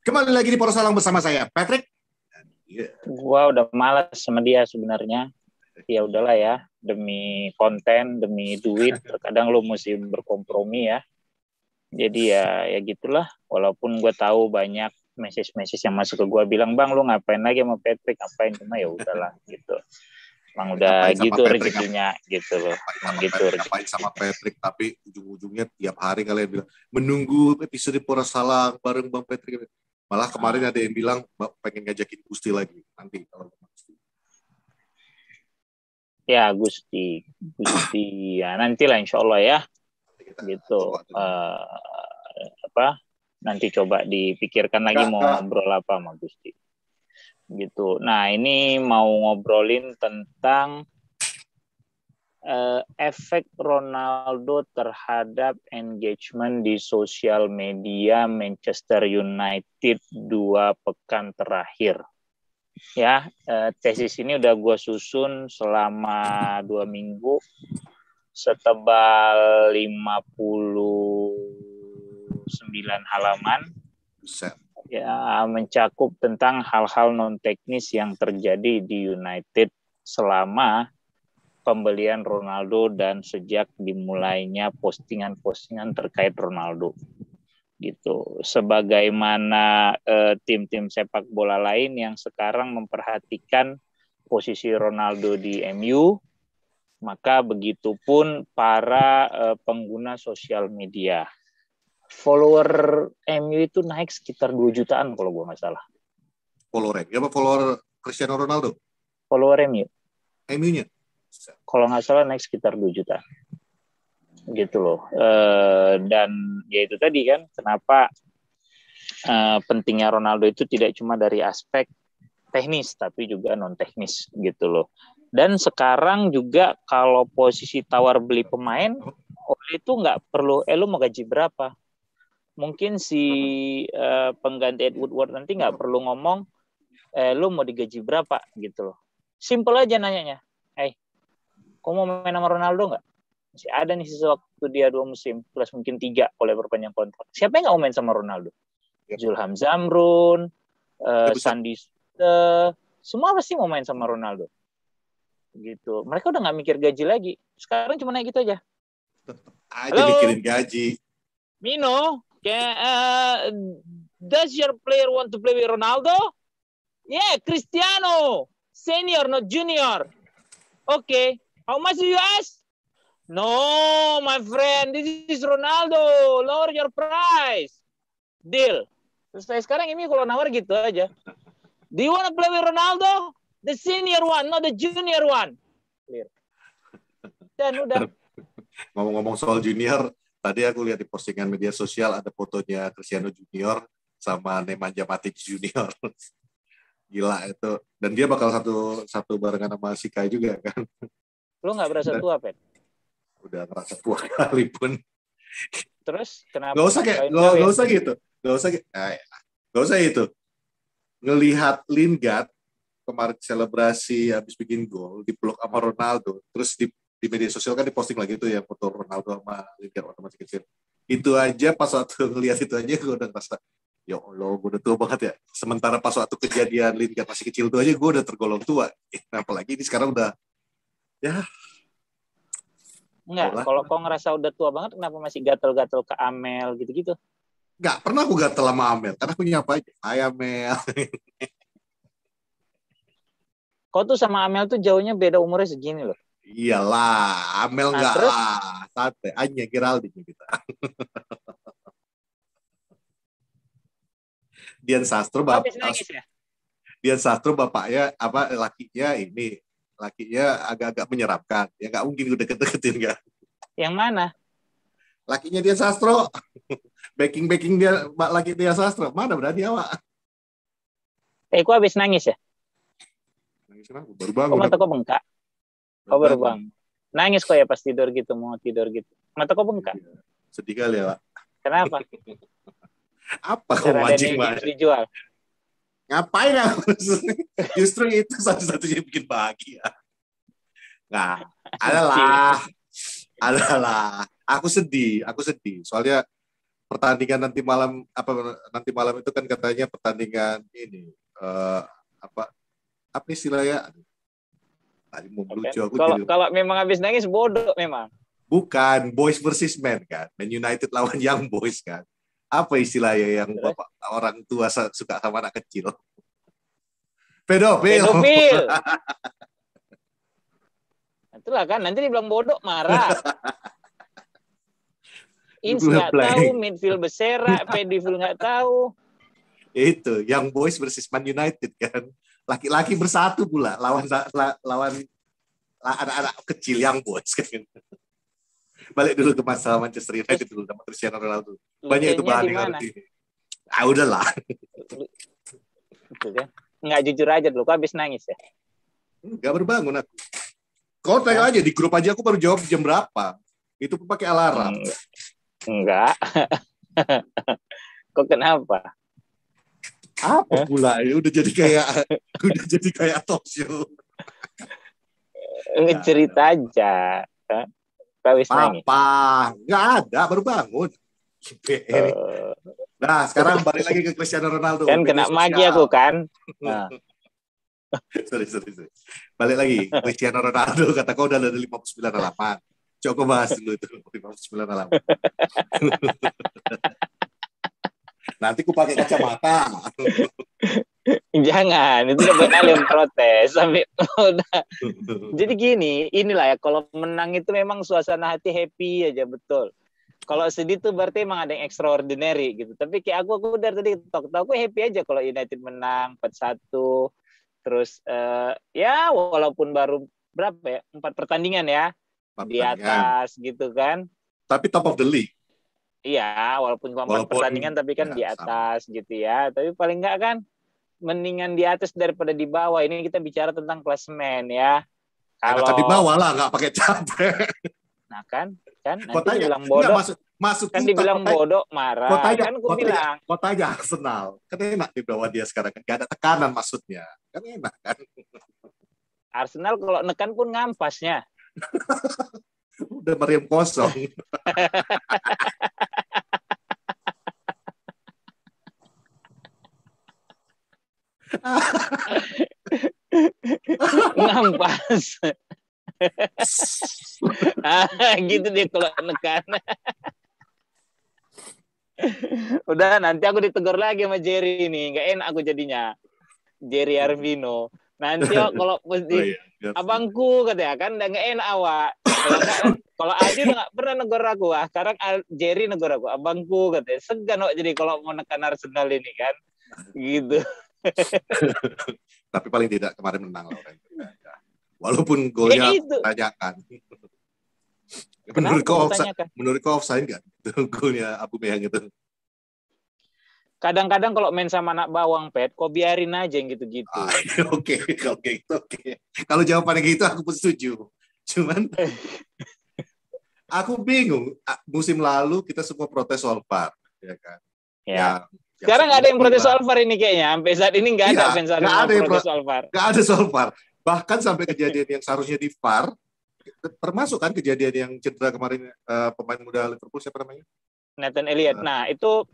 Kembali lagi di Poros Salang bersama saya, Patrick. Gua udah malas sama dia sebenarnya. Ya udahlah ya, demi konten, demi duit, terkadang lu mesti berkompromi ya. Jadi ya gitulah. Walaupun gue tahu banyak message yang masuk ke gue bilang, bang lu ngapain lagi sama Patrick, ngapain, cuma ya udahlah gitu. Emang udah gitu rezekinya gitu loh. Ngapain sama Patrick, tapi ujung-ujungnya tiap hari kalian bilang menunggu episode Poros Salang bareng Bang Patrick. Malah kemarin ada yang bilang pengen ngajakin Gusti lagi nanti kalau Gusti. Ya Gusti ya nantilah insya Allah ya. Gitu. Nanti coba dipikirkan lagi mau ngobrol apa sama Gusti. Gitu. Nah ini mau ngobrolin tentang efek Ronaldo terhadap engagement di sosial media Manchester United 2 pekan terakhir. Ya, tesis ini udah gue susun selama 2 minggu, setebal 59 halaman. Ya, mencakup tentang hal-hal non teknis yang terjadi di United selama pembelian Ronaldo dan sejak dimulainya postingan-postingan terkait Ronaldo. Gitu. Sebagaimana tim-tim sepak bola lain yang sekarang memperhatikan posisi Ronaldo di MU, maka begitupun para pengguna sosial media. Follower MU itu naik sekitar 2 jutaan kalau gue nggak salah. Follower MU apa follower Cristiano Ronaldo? Follower MU. MU-nya? Kalau nggak salah naik sekitar 2 juta. Gitu loh. Dan ya itu tadi kan, kenapa pentingnya Ronaldo itu tidak cuma dari aspek teknis, tapi juga non-teknis gitu loh. Dan sekarang juga kalau posisi tawar beli pemain, itu nggak perlu, lu mau gaji berapa? Mungkin si pengganti Ed Woodward nanti nggak perlu ngomong, lu mau digaji berapa gitu loh. Simple aja nanyanya. Kau mau main sama Ronaldo nggak? Masih ada nih sisa waktu dia 2 musim, plus mungkin 3 oleh perpanjang kontrak. Siapa yang nggak mau main sama Ronaldo? Zulham Zamrun, Sandi, semua pasti mau main sama Ronaldo. Gitu. Mereka udah nggak mikir gaji lagi. Sekarang cuma naik gitu aja. Aja mikirin gaji. Mino, does your player want to play with Ronaldo? Yeah, Cristiano, senior not junior. Okay, how much do you ask? No, my friend, this is Ronaldo. Lower your price. Deal. Terus sekarang ini kalau nawar gitu aja. Do you want to play with Ronaldo? The senior one, not the junior one. Clear. Dan udah. Ngomong-ngomong soal junior, tadi aku lihat di postingan media sosial ada fotonya Cristiano Junior sama Nemanja Matic Junior. Gila itu. Dan dia bakal satu barengan sama si Kai juga kan. Lu nggak berasa tua, Pet? Udah ngerasa tua kali pun. Terus kenapa? Gak usah itu. Ngelihat Lingard kemarin selebrasi habis bikin gol dipeluk sama Ronaldo, terus di media sosial kan diposting lagi tuh ya foto Ronaldo sama Lingard waktu masih kecil. Itu aja pas waktu ngelihat itu aja gue udah ngerasa, ya Allah gue udah tua banget ya. Sementara pas waktu kejadian Lingard masih kecil tuh aja gue udah tergolong tua. Apalagi ini sekarang udah ya. Enggak, kalau kau ngerasa udah tua banget, kenapa masih gatel-gatel ke Amel gitu-gitu? Enggak, pernah aku gatel sama Amel, karena aku nyapa aja, hai Amel. Kau tuh sama Amel tuh jauhnya beda umurnya segini loh. Iyalah, Amel enggak lah, santai, Anya Geraldine kita. Dian Sastro bapaknya apa lakinya agak-agak menyeramkan. Ya nggak mungkin udah deket-deketin kan. Yang mana? Lakinya Dian Sastro. Backing dia laki Dian Sastro. Mana berani awak? Kok habis nangis ya? Nangis kenapa? Baru bangun. Kok mata kau bengkak? Kau baru bangun. Nangis kok ya pas tidur gitu, mau tidur gitu. Mata kau bengkak? Sedih kali ya, Pak. Kenapa? Apa kau mancing dijual? Ngapain aku? Justru itu satu-satunya yang bikin bahagia. Nah, adalah. Aku sedih. Soalnya pertandingan nanti malam itu kan katanya pertandingan ini apa istilahnya? Tadi mau lucu aku jadi. Kalau memang habis nangis bodoh memang. Bukan boys versus men kan, Man United lawan Young Boys kan. Apa istilahnya yang bapak orang tua suka sama anak kecil? Pedofil. Itulah kan nanti dibilang bodoh marah. Ins nggak tahu, midfield berserak, pedofil nggak tahu. Itu Young Boys versus Man United kan. Laki-laki bersatu pula lawan anak-anak kecil Young Boys kan. Balik dulu ke masalah Manchester United dulu sama Cristiano Ronaldo. Banyak itu bahan yang harus ini. Udahlah. Itu kan. Nggak jujur aja dulu, kok habis nangis ya? Nggak berbangun aku. Kau tanya aja di grup aja aku baru jawab jam berapa. Itu pun pakai alarm. Enggak. Kok kenapa? Apa pula? Udah jadi kayak talk show. Cerita aja. Apa? Nggak ada, baru bangun. Nah, sekarang balik lagi ke Cristiano Ronaldo. Kan kena maki aku kan. Nah. sorry. Balik lagi, Cristiano Ronaldo kata kau udah ada 59 halaman. Coba bahas dulu itu 59 halaman. Nanti ku pakai kacamata. Jangan, itu udah kalian protes sampai udah. Jadi gini, inilah ya, kalau menang itu memang suasana hati happy aja, betul. Kalau sedih tuh berarti emang ada yang extraordinary gitu. Tapi kayak aku dari tadi aku happy aja kalau United menang 4-1. Terus ya walaupun baru berapa ya? 4 pertandingan ya. 4 di atas gitu kan. Tapi top of the league. Iya, walaupun 4 pertandingan tapi kan ya, di atas sama. Gitu ya. Tapi paling enggak kan mendingan di atas daripada di bawah. Ini kita bicara tentang klasemen ya. Kalau di bawah lah nggak pakai capek. Nah kan nanti dibilang bodoh. Masuk kan dibilang bodoh marah. Kan aku bilang. Kau tanya Arsenal. Kan enak di bawah dia sekarang. Gak ada tekanan maksudnya. Kan enak kan. Arsenal kalau nekan pun ngampasnya. Udah meriam kosong. Ngampas. Gitu deh kalau nekan. Udah nanti aku ditegur lagi sama Jerry ini, nggak enak aku jadinya. Jerry Arvino. Nanti kalau mesti abangku katanya kan nggak enak awak. Kalau Adi udah nggak pernah negur aku, sekarang Jerry negur aku, abangku katanya. Segan awak jadi kalau mau nekan Arsenal ini kan, gitu. Tapi paling tidak kemarin menang lah orang itu. Walaupun golnya tanyakan. Menurut kau offside nggak? Golnya Abu Meyang itu. Kadang-kadang kalau main sama anak bawang, Pet, kok biarin aja yang gitu-gitu. Oke. Kalau jawabannya gitu aku pun setuju. Cuman aku bingung. Musim lalu kita semua protes soal VAR, ya kan? Ya. Sekarang nggak ada yang protes soal VAR ini kayaknya. Sampai saat ini nggak ada fans yang protes soal VAR. Nggak ada soal VAR. Bahkan sampai kejadian yang seharusnya di VAR, termasuk kan kejadian yang cedera kemarin pemain muda Liverpool, siapa namanya? Nathan Elliott. Nah, itu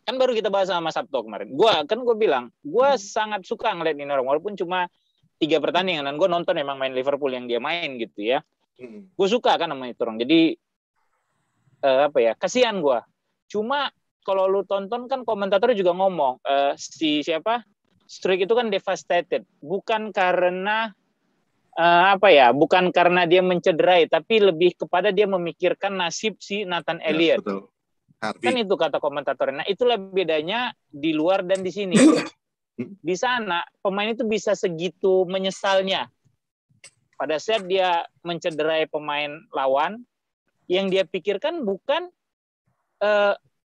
kan baru kita bahas sama Sabto kemarin. Gue bilang, gue sangat suka ngeliat ini orang, walaupun cuma 3 pertandingan, dan gue nonton emang main Liverpool yang dia main gitu ya. Gue suka kan sama itu orang. Jadi, kasihan gue. Cuma, kalau lu tonton kan komentatornya juga ngomong, Struijk itu kan devastated. Bukan karena, bukan karena dia mencederai, tapi lebih kepada dia memikirkan nasib si Nathan Elliott. Ya, betul. Kan itu kata komentatornya. Nah, itulah bedanya di luar dan di sini. Di sana, pemain itu bisa segitu menyesalnya. Pada saat dia mencederai pemain lawan, yang dia pikirkan bukan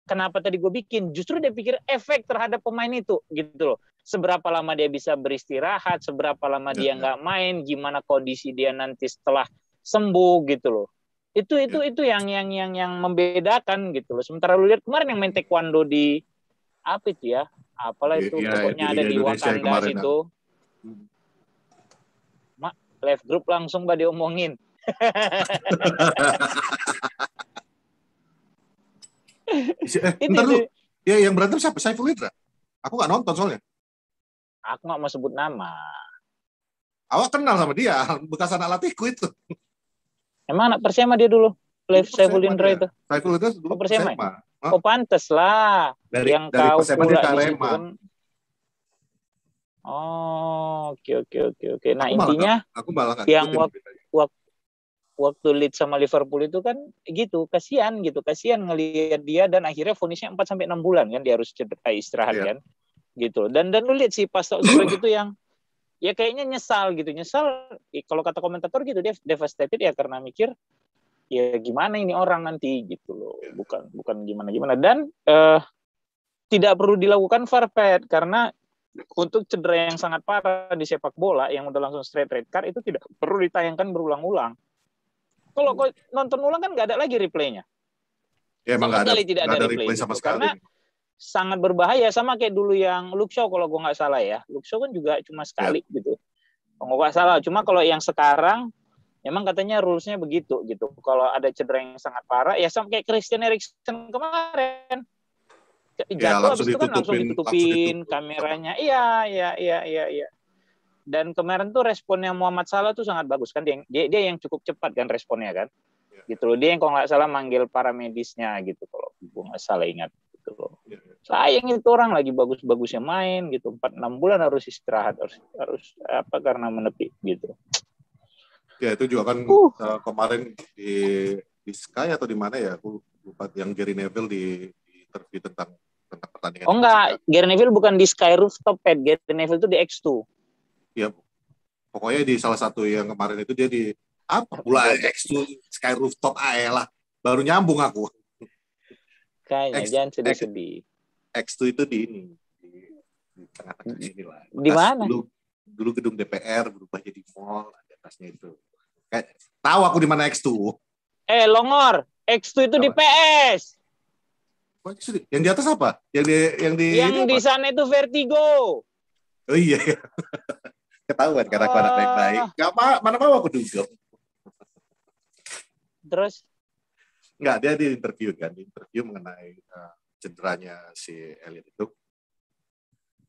kenapa tadi gue bikin. Justru dia pikir efek terhadap pemain itu. Gitu loh. Seberapa lama dia bisa beristirahat, seberapa lama dia nggak main, gimana kondisi dia nanti setelah sembuh gitu loh. Itu yang membedakan gitu loh. Sementara lu lihat kemarin yang main taekwondo di apa itu ya? Apalah itu pokoknya ada di Wakanda situ. Left group langsung diomongin. Ntar dulu. Ya, yang berantem siapa? Saiful Hidra? Aku nggak nonton soalnya. Aku nggak mau sebut nama. Awak kenal sama dia, bekas anak latihku itu. Emang anak Persema dia dulu? Saiful Hidra itu. Saiful Hidra dulu Persema. Persema. Oh, pantes lah. Yang Dari kau Persema pula dia ke di situ Arema. kan. Oh, oke. Nah, aku malah yang waktu Leeds sama Liverpool itu kan gitu, kasihan ngelihat dia, dan akhirnya vonisnya 4-6 bulan kan, dia harus istirahat kan. Gitu. Dan lu lihat sih pas Augsburg itu yang ya kayaknya nyesal. Kalau kata komentator gitu, dia devastated ya karena mikir ya gimana ini orang nanti gitu loh, bukan gimana dan tidak perlu dilakukan VAR karena untuk cedera yang sangat parah di sepak bola yang udah langsung straight red card itu tidak perlu ditayangkan berulang-ulang. Kalau nonton ulang kan nggak ada lagi replaynya. Ya emang nggak ada replay sama gitu. sekali. Karena sangat berbahaya, sama kayak dulu yang Luke Shaw kalau gue nggak salah ya. Luke Shaw kan juga cuma sekali gitu. Kalau nggak salah. Cuma kalau yang sekarang memang katanya rules-nya begitu gitu. Kalau ada cedera yang sangat parah ya sama kayak Christian Eriksen kemarin. Jatuh habis itu kan langsung ditutupin kameranya. Iya. Dan kemarin tuh responnya Muhammad Salah tuh sangat bagus kan, dia yang cukup cepat kan responnya kan. Gitu loh. Dia yang kalau nggak salah manggil para medisnya gitu kalau gue nggak salah ingat gitu loh. Sayang itu orang lagi bagus-bagusnya main gitu, 4-6 bulan harus istirahat, harus apa karena menepi gitu. Ya itu juga kan kemarin di Sky atau di mana ya, aku lupa, yang Gary Neville di interview tentang pertandingan. Oh enggak, Gary Neville bukan di Sky Rooftop, Gary Neville itu di X2. Ya, pokoknya di salah satu yang kemarin itu dia di apa pula X2 Sky Rooftop lah, baru nyambung aku. Kayaknya jangan sedih-sedih. X2 itu di tengah-tengah sini lah. Di mana? Dulu gedung DPR berubah jadi mall, di atasnya itu. Tahu aku di mana X2? Longor, X2 itu apa? Di PS. Yang di atas apa? Yang di sana itu Vertigo. Oh iya. Ketahuan karena aku anak baik-baik. Gak mana mau aku dugem. Terus? Enggak, dia di interview mengenai cederanya si Elliot itu.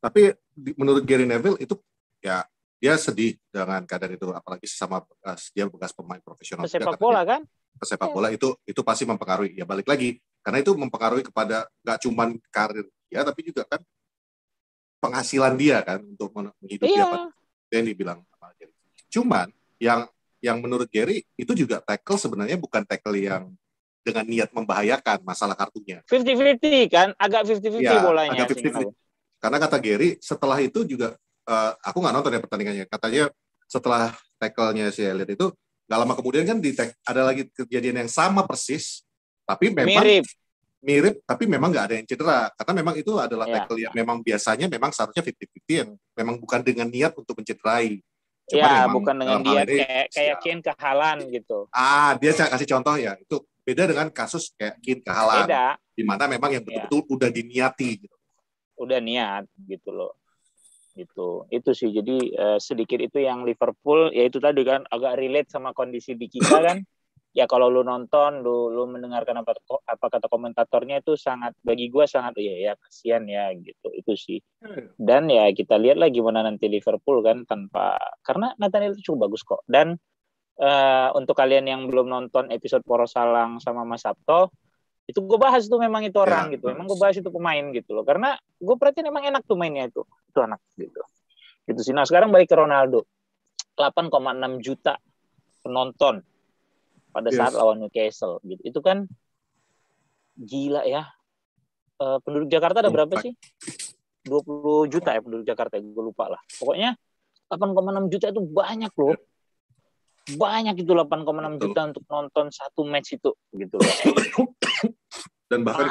Tapi menurut Gary Neville itu ya dia sedih dengan keadaan itu, apalagi sesama dia bekas pemain profesional. Pesepak bola kan? Pesepak bola itu pasti mempengaruhi. Ya balik lagi, karena itu mempengaruhi kepada nggak cuman karir dia, tapi juga kan penghasilan dia kan untuk menghidupi apa yang dibilang. Cuman yang menurut Gary itu juga tackle sebenarnya bukan tackle yang dengan niat membahayakan masalah kartunya. 50-50 kan, agak 50-50 ya, bolanya. Agak 50-50. Karena kata Gary setelah itu juga aku nggak nonton ya pertandingannya. Katanya setelah tackle-nya si Elliot itu nggak lama kemudian kan ada lagi kejadian yang sama persis, tapi memang mirip tapi memang nggak ada yang cedera, karena memang itu adalah tackle yang memang biasanya memang seharusnya 50-50 yang memang bukan dengan niat untuk mencederai. Cuman bukan dengan niat kayak Kane ke Haaland gitu. Dia kasih contoh ya, itu beda dengan kasus kayak Kane ke Haaland, di mana memang yang betul-betul udah diniati gitu. Udah niat gitu loh. Itu sih, jadi sedikit itu yang Liverpool, ya itu tadi kan agak relate sama kondisi di kita kan. Ya kalau lu nonton, lu mendengarkan apa kata komentatornya itu sangat, bagi gue sangat ya kasihan ya gitu, itu sih. Dan ya kita lihat lah gimana nanti Liverpool kan karena Nathaniel itu cukup bagus kok. Dan untuk kalian yang belum nonton episode Poros Salang sama Mas Sabto, itu gue bahas tuh memang itu orang gitu, memang gue bahas itu pemain gitu loh, karena gue perhatiin memang enak tuh mainnya itu anak gitu sih. Nah sekarang balik ke Ronaldo, 8,6 juta penonton pada saat lawan Newcastle gitu. Itu kan gila ya. Penduduk Jakarta ada berapa sih? 20 juta ya penduduk Jakarta, gue lupa lah. Pokoknya 8,6 juta itu banyak loh. Banyak itu 8,6 juta untuk nonton satu match itu gitu loh. Dan bahkan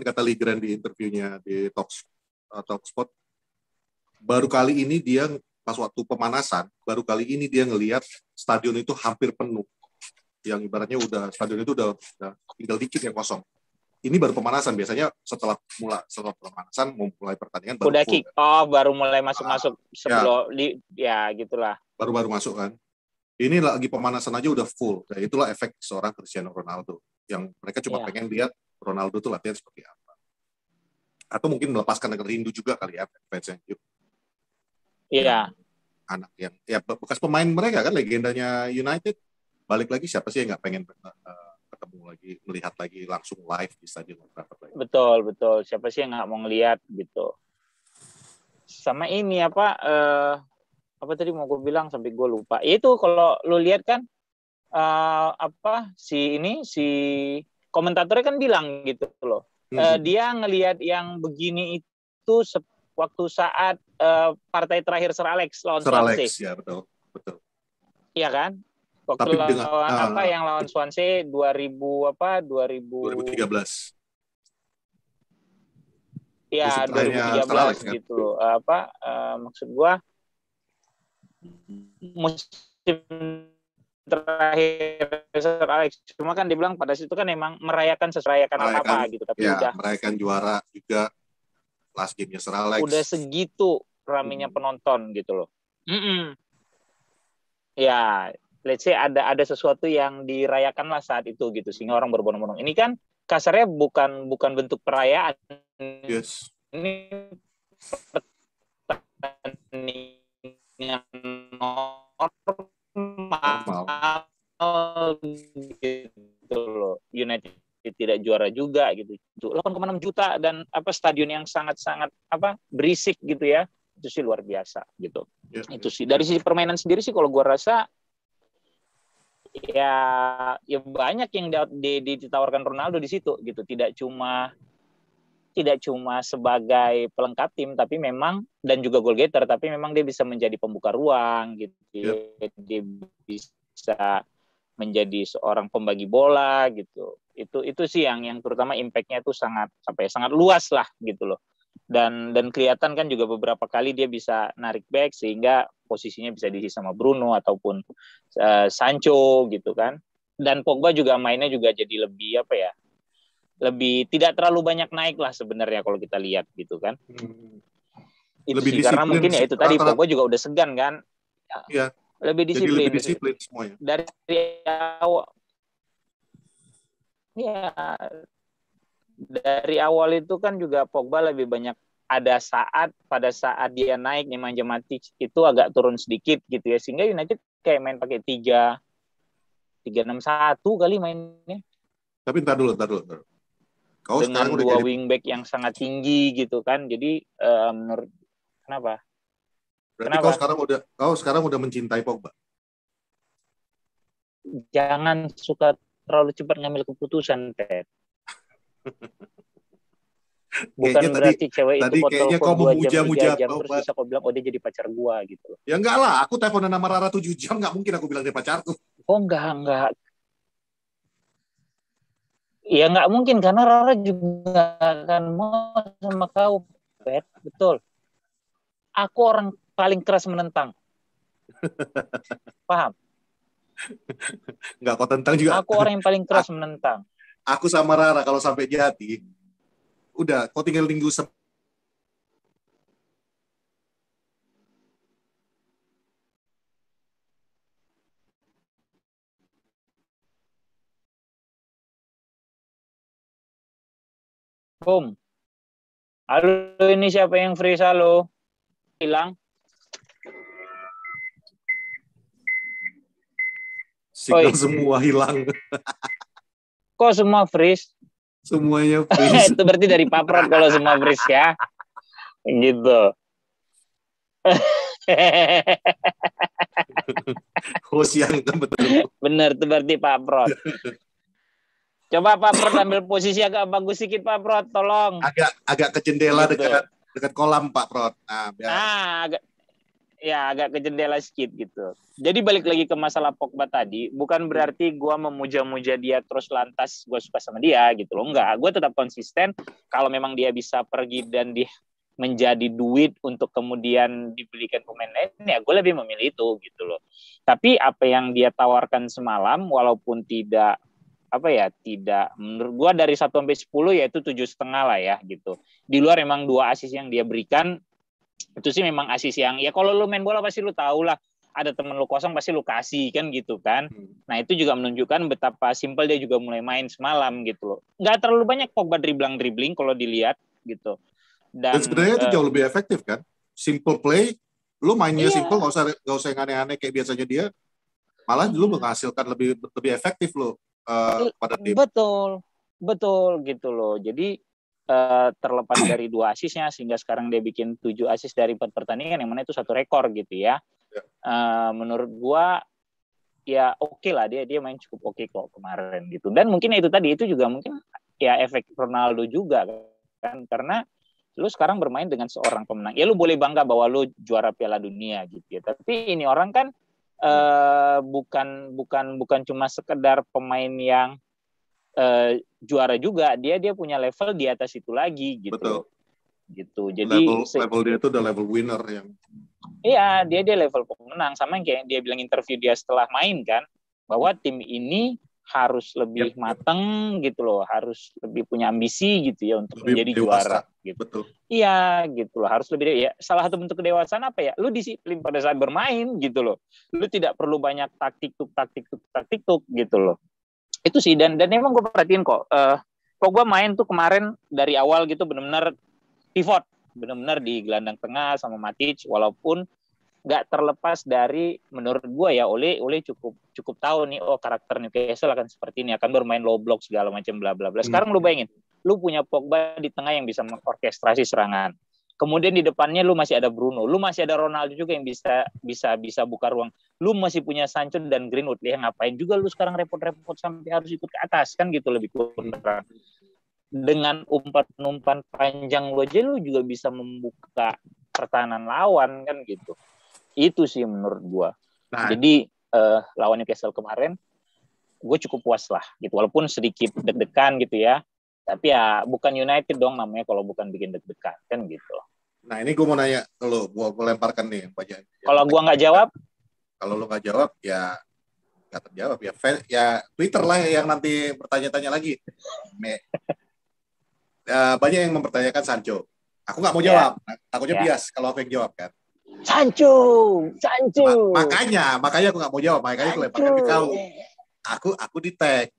kata Ligran di interviewnya di Talksport, baru kali ini dia pas waktu pemanasan, baru kali ini dia ngelihat stadion itu hampir penuh. Yang ibaratnya stadion itu udah tinggal dikit yang kosong. Ini baru pemanasan, biasanya setelah pemanasan mau mulai pertandingan baru udah full, kick off, baru mulai masuk sebelum gitulah. Baru masuk kan. Ini lagi pemanasan aja udah full. Nah, itulah efek seorang Cristiano Ronaldo. yang mereka cuma pengen lihat Ronaldo tuh latihan seperti apa. Atau mungkin melepaskan rindu juga kali ya fans MU. Iya. Anak yang ya bekas pemain mereka kan, legendanya United, balik lagi, siapa sih yang nggak pengen ketemu lagi, melihat lagi langsung live di Stadion Old Trafford lagi. Betul. Siapa sih yang nggak mau ngelihat gitu. Sama ini apa tadi mau gue bilang sampai gue lupa. Itu kalau lu lihat kan si komentatornya kan bilang gitu loh. Dia ngelihat yang begini itu waktu saat partai terakhir Sir Alex lawan Swansea. Ya betul. Iya kan? Waktu yang lawan Swansea 2013. Ya, 2013 kan? Gitu loh. Maksud gua musim terakhir Sir Alex, cuma kan dibilang pada situ kan emang merayakan apa gitu, tapi ya, udah merayakan juara juga last game-nya Sir Alex. Udah segitu ramenya penonton gitu loh. Ya, let's say ada sesuatu yang dirayakan lah saat itu gitu, sehingga orang berbondong-bondong. Ini kan kasarnya bukan bentuk perayaan. Yes. Ini pertandingan normal gitu loh. United tidak juara juga gitu. 8,6 juta dan stadion yang sangat-sangat berisik gitu ya. Itu sih luar biasa gitu. Itu sih dari sisi permainan sendiri sih kalau gua rasa ya banyak yang ditawarkan Ronaldo di situ gitu. Tidak cuma sebagai pelengkap tim, tapi memang dan juga goal getter, tapi memang dia bisa menjadi pembuka ruang gitu. Dia bisa menjadi seorang pembagi bola gitu. Itu sih yang terutama impact-nya itu sangat luas lah gitu loh. Dan kelihatan kan juga beberapa kali dia bisa narik back sehingga posisinya bisa diisi sama Bruno ataupun Sancho gitu kan. Dan Pogba juga mainnya juga jadi lebih lebih tidak terlalu banyak naik lah sebenarnya kalau kita lihat gitu kan. Itu lebih sih karena mungkin ya itu tadi Pogba juga udah segan kan. Iya. Lebih disiplin. Jadi lebih disiplin semuanya. Dari awal. Ya. Dari awal itu kan juga Pogba lebih banyak pada saat dia naik Nemanja Matic itu agak turun sedikit gitu ya, sehingga United kayak main pakai 3-5-1 kali mainnya. Tapi entar dulu. Kau dengan dua wingback yang sangat tinggi gitu kan. Jadi menurut kenapa? Berarti kau sekarang udah mencintai Pogba. Jangan suka terlalu cepat ngambil keputusan, Ted. Bukan berarti cewek itu kau telepon 2 jam, 3 jam terus bisa kau bilang dia jadi pacar gua gitu. Ya enggak lah, aku teleponan sama Rara 7 jam, enggak mungkin aku bilang dia pacarku. Oh enggak. Ya nggak mungkin karena Rara juga akan mau sama kau, Pet. Betul. Aku orang paling keras menentang. Paham? Nggak, kau tentang juga. Aku orang yang paling keras menentang. Aku sama Rara kalau sampai jadi, udah, kau tinggal tunggu Boom. Halo, ini siapa yang free? Halo. Hilang. Signal semua hilang. Kok semua freeze? Semuanya freeze. Itu berarti dari Paprot kalau semua freeze ya. Gitu. Host yang betul. Bener, itu berarti Paprot. Coba Paprot ambil posisi agak bagus sedikit Paprot, tolong. Agak ke jendela gitu. dekat kolam Pak Prot. Agak ke jendela sedikit gitu. Jadi balik lagi ke masalah Pogba tadi, bukan berarti gue memuja-muja dia terus lantas gue suka sama dia gitu loh. Enggak, gue tetap konsisten kalau memang dia bisa pergi dan menjadi duit untuk kemudian dibelikan pemain lain, ya gue lebih memilih itu gitu loh. Tapi apa yang dia tawarkan semalam, walaupun tidak menurut gue dari 1 sampai 10 yaitu 7,5 lah ya gitu. Di luar memang 2 assist yang dia berikan itu sih memang assist yang ya kalau lu main bola pasti lu tahu lah ada temen lu kosong pasti lu kasih kan gitu kan. Nah itu juga menunjukkan betapa simpel dia juga mulai main semalam gitu loh. Nggak terlalu banyak Pogba dribbling kalau dilihat gitu. Dan sebenarnya itu jauh lebih efektif kan. Simple play, lu mainnya simple, nggak usah yang aneh-aneh kayak biasanya dia. Malah lu menghasilkan lebih efektif lo pada tim. Betul gitu loh. Jadi terlepas dari 2 asisnya sehingga sekarang dia bikin 7 asis dari 4 pertandingan yang mana itu satu rekor gitu ya. Menurut gua ya oke lah dia main cukup oke kok kemarin gitu. Dan mungkin itu tadi itu juga mungkin ya efek Ronaldo juga kan, karena lu sekarang bermain dengan seorang pemenang. Ya lu boleh bangga bahwa lu juara Piala Dunia gitu ya. Tapi ini orang kan bukan cuma sekedar pemain yang juara juga, dia punya level di atas itu lagi gitu. Betul. Gitu. Jadi level dia itu udah level winner yang. Iya, dia level pemenang, sama yang kayak dia bilang interview dia setelah main kan, bahwa tim ini harus lebih matang gitu loh, harus lebih punya ambisi gitu ya untuk lebih menjadi juara gitu. Betul. Iya gitu loh, harus lebih ya. Salah satu bentuk kedewasaan apa ya? Lu disiplin pada saat bermain gitu loh. Lu tidak perlu banyak taktik tuk gitu loh. Itu sih, dan emang gue perhatiin kok gue main tuh kemarin dari awal gitu benar-benar pivot, benar-benar di gelandang tengah sama Matic, walaupun nggak terlepas dari menurut gue ya Ole cukup tahu nih karakter Newcastle akan seperti ini, akan bermain low block segala macam bla bla bla. Sekarang lu bayangin, lu punya Pogba di tengah yang bisa mengorkestrasi serangan. Kemudian di depannya lu masih ada Bruno, lu masih ada Ronaldo juga yang bisa buka ruang. Lu masih punya Sancho dan Greenwood. Ya ngapain juga lu sekarang repot-repot sampai harus ikut ke atas kan gitu, lebih kurang. Dengan umpan panjang lu aja lu juga bisa membuka pertahanan lawan kan gitu. Itu sih menurut gua. Nah, jadi lawan Newcastle kemarin gue cukup puas lah gitu, walaupun sedikit deg-degan gitu ya. Tapi ya bukan United dong namanya kalau bukan bikin deg-degan kan gitu. Nah ini gue mau nanya ke lo, gue lemparkan nih yang banyak. Kalau gue nggak jawab, kalau lo nggak jawab ya nggak terjawab ya Twitter lah yang nanti bertanya-tanya lagi. Banyak yang mempertanyakan Sancho. Aku nggak mau jawab, takutnya bias kalau aku yang jawab kan. Sancho. Makanya aku nggak mau jawab, makanya aku lemparkan ke kau. Aku di tag.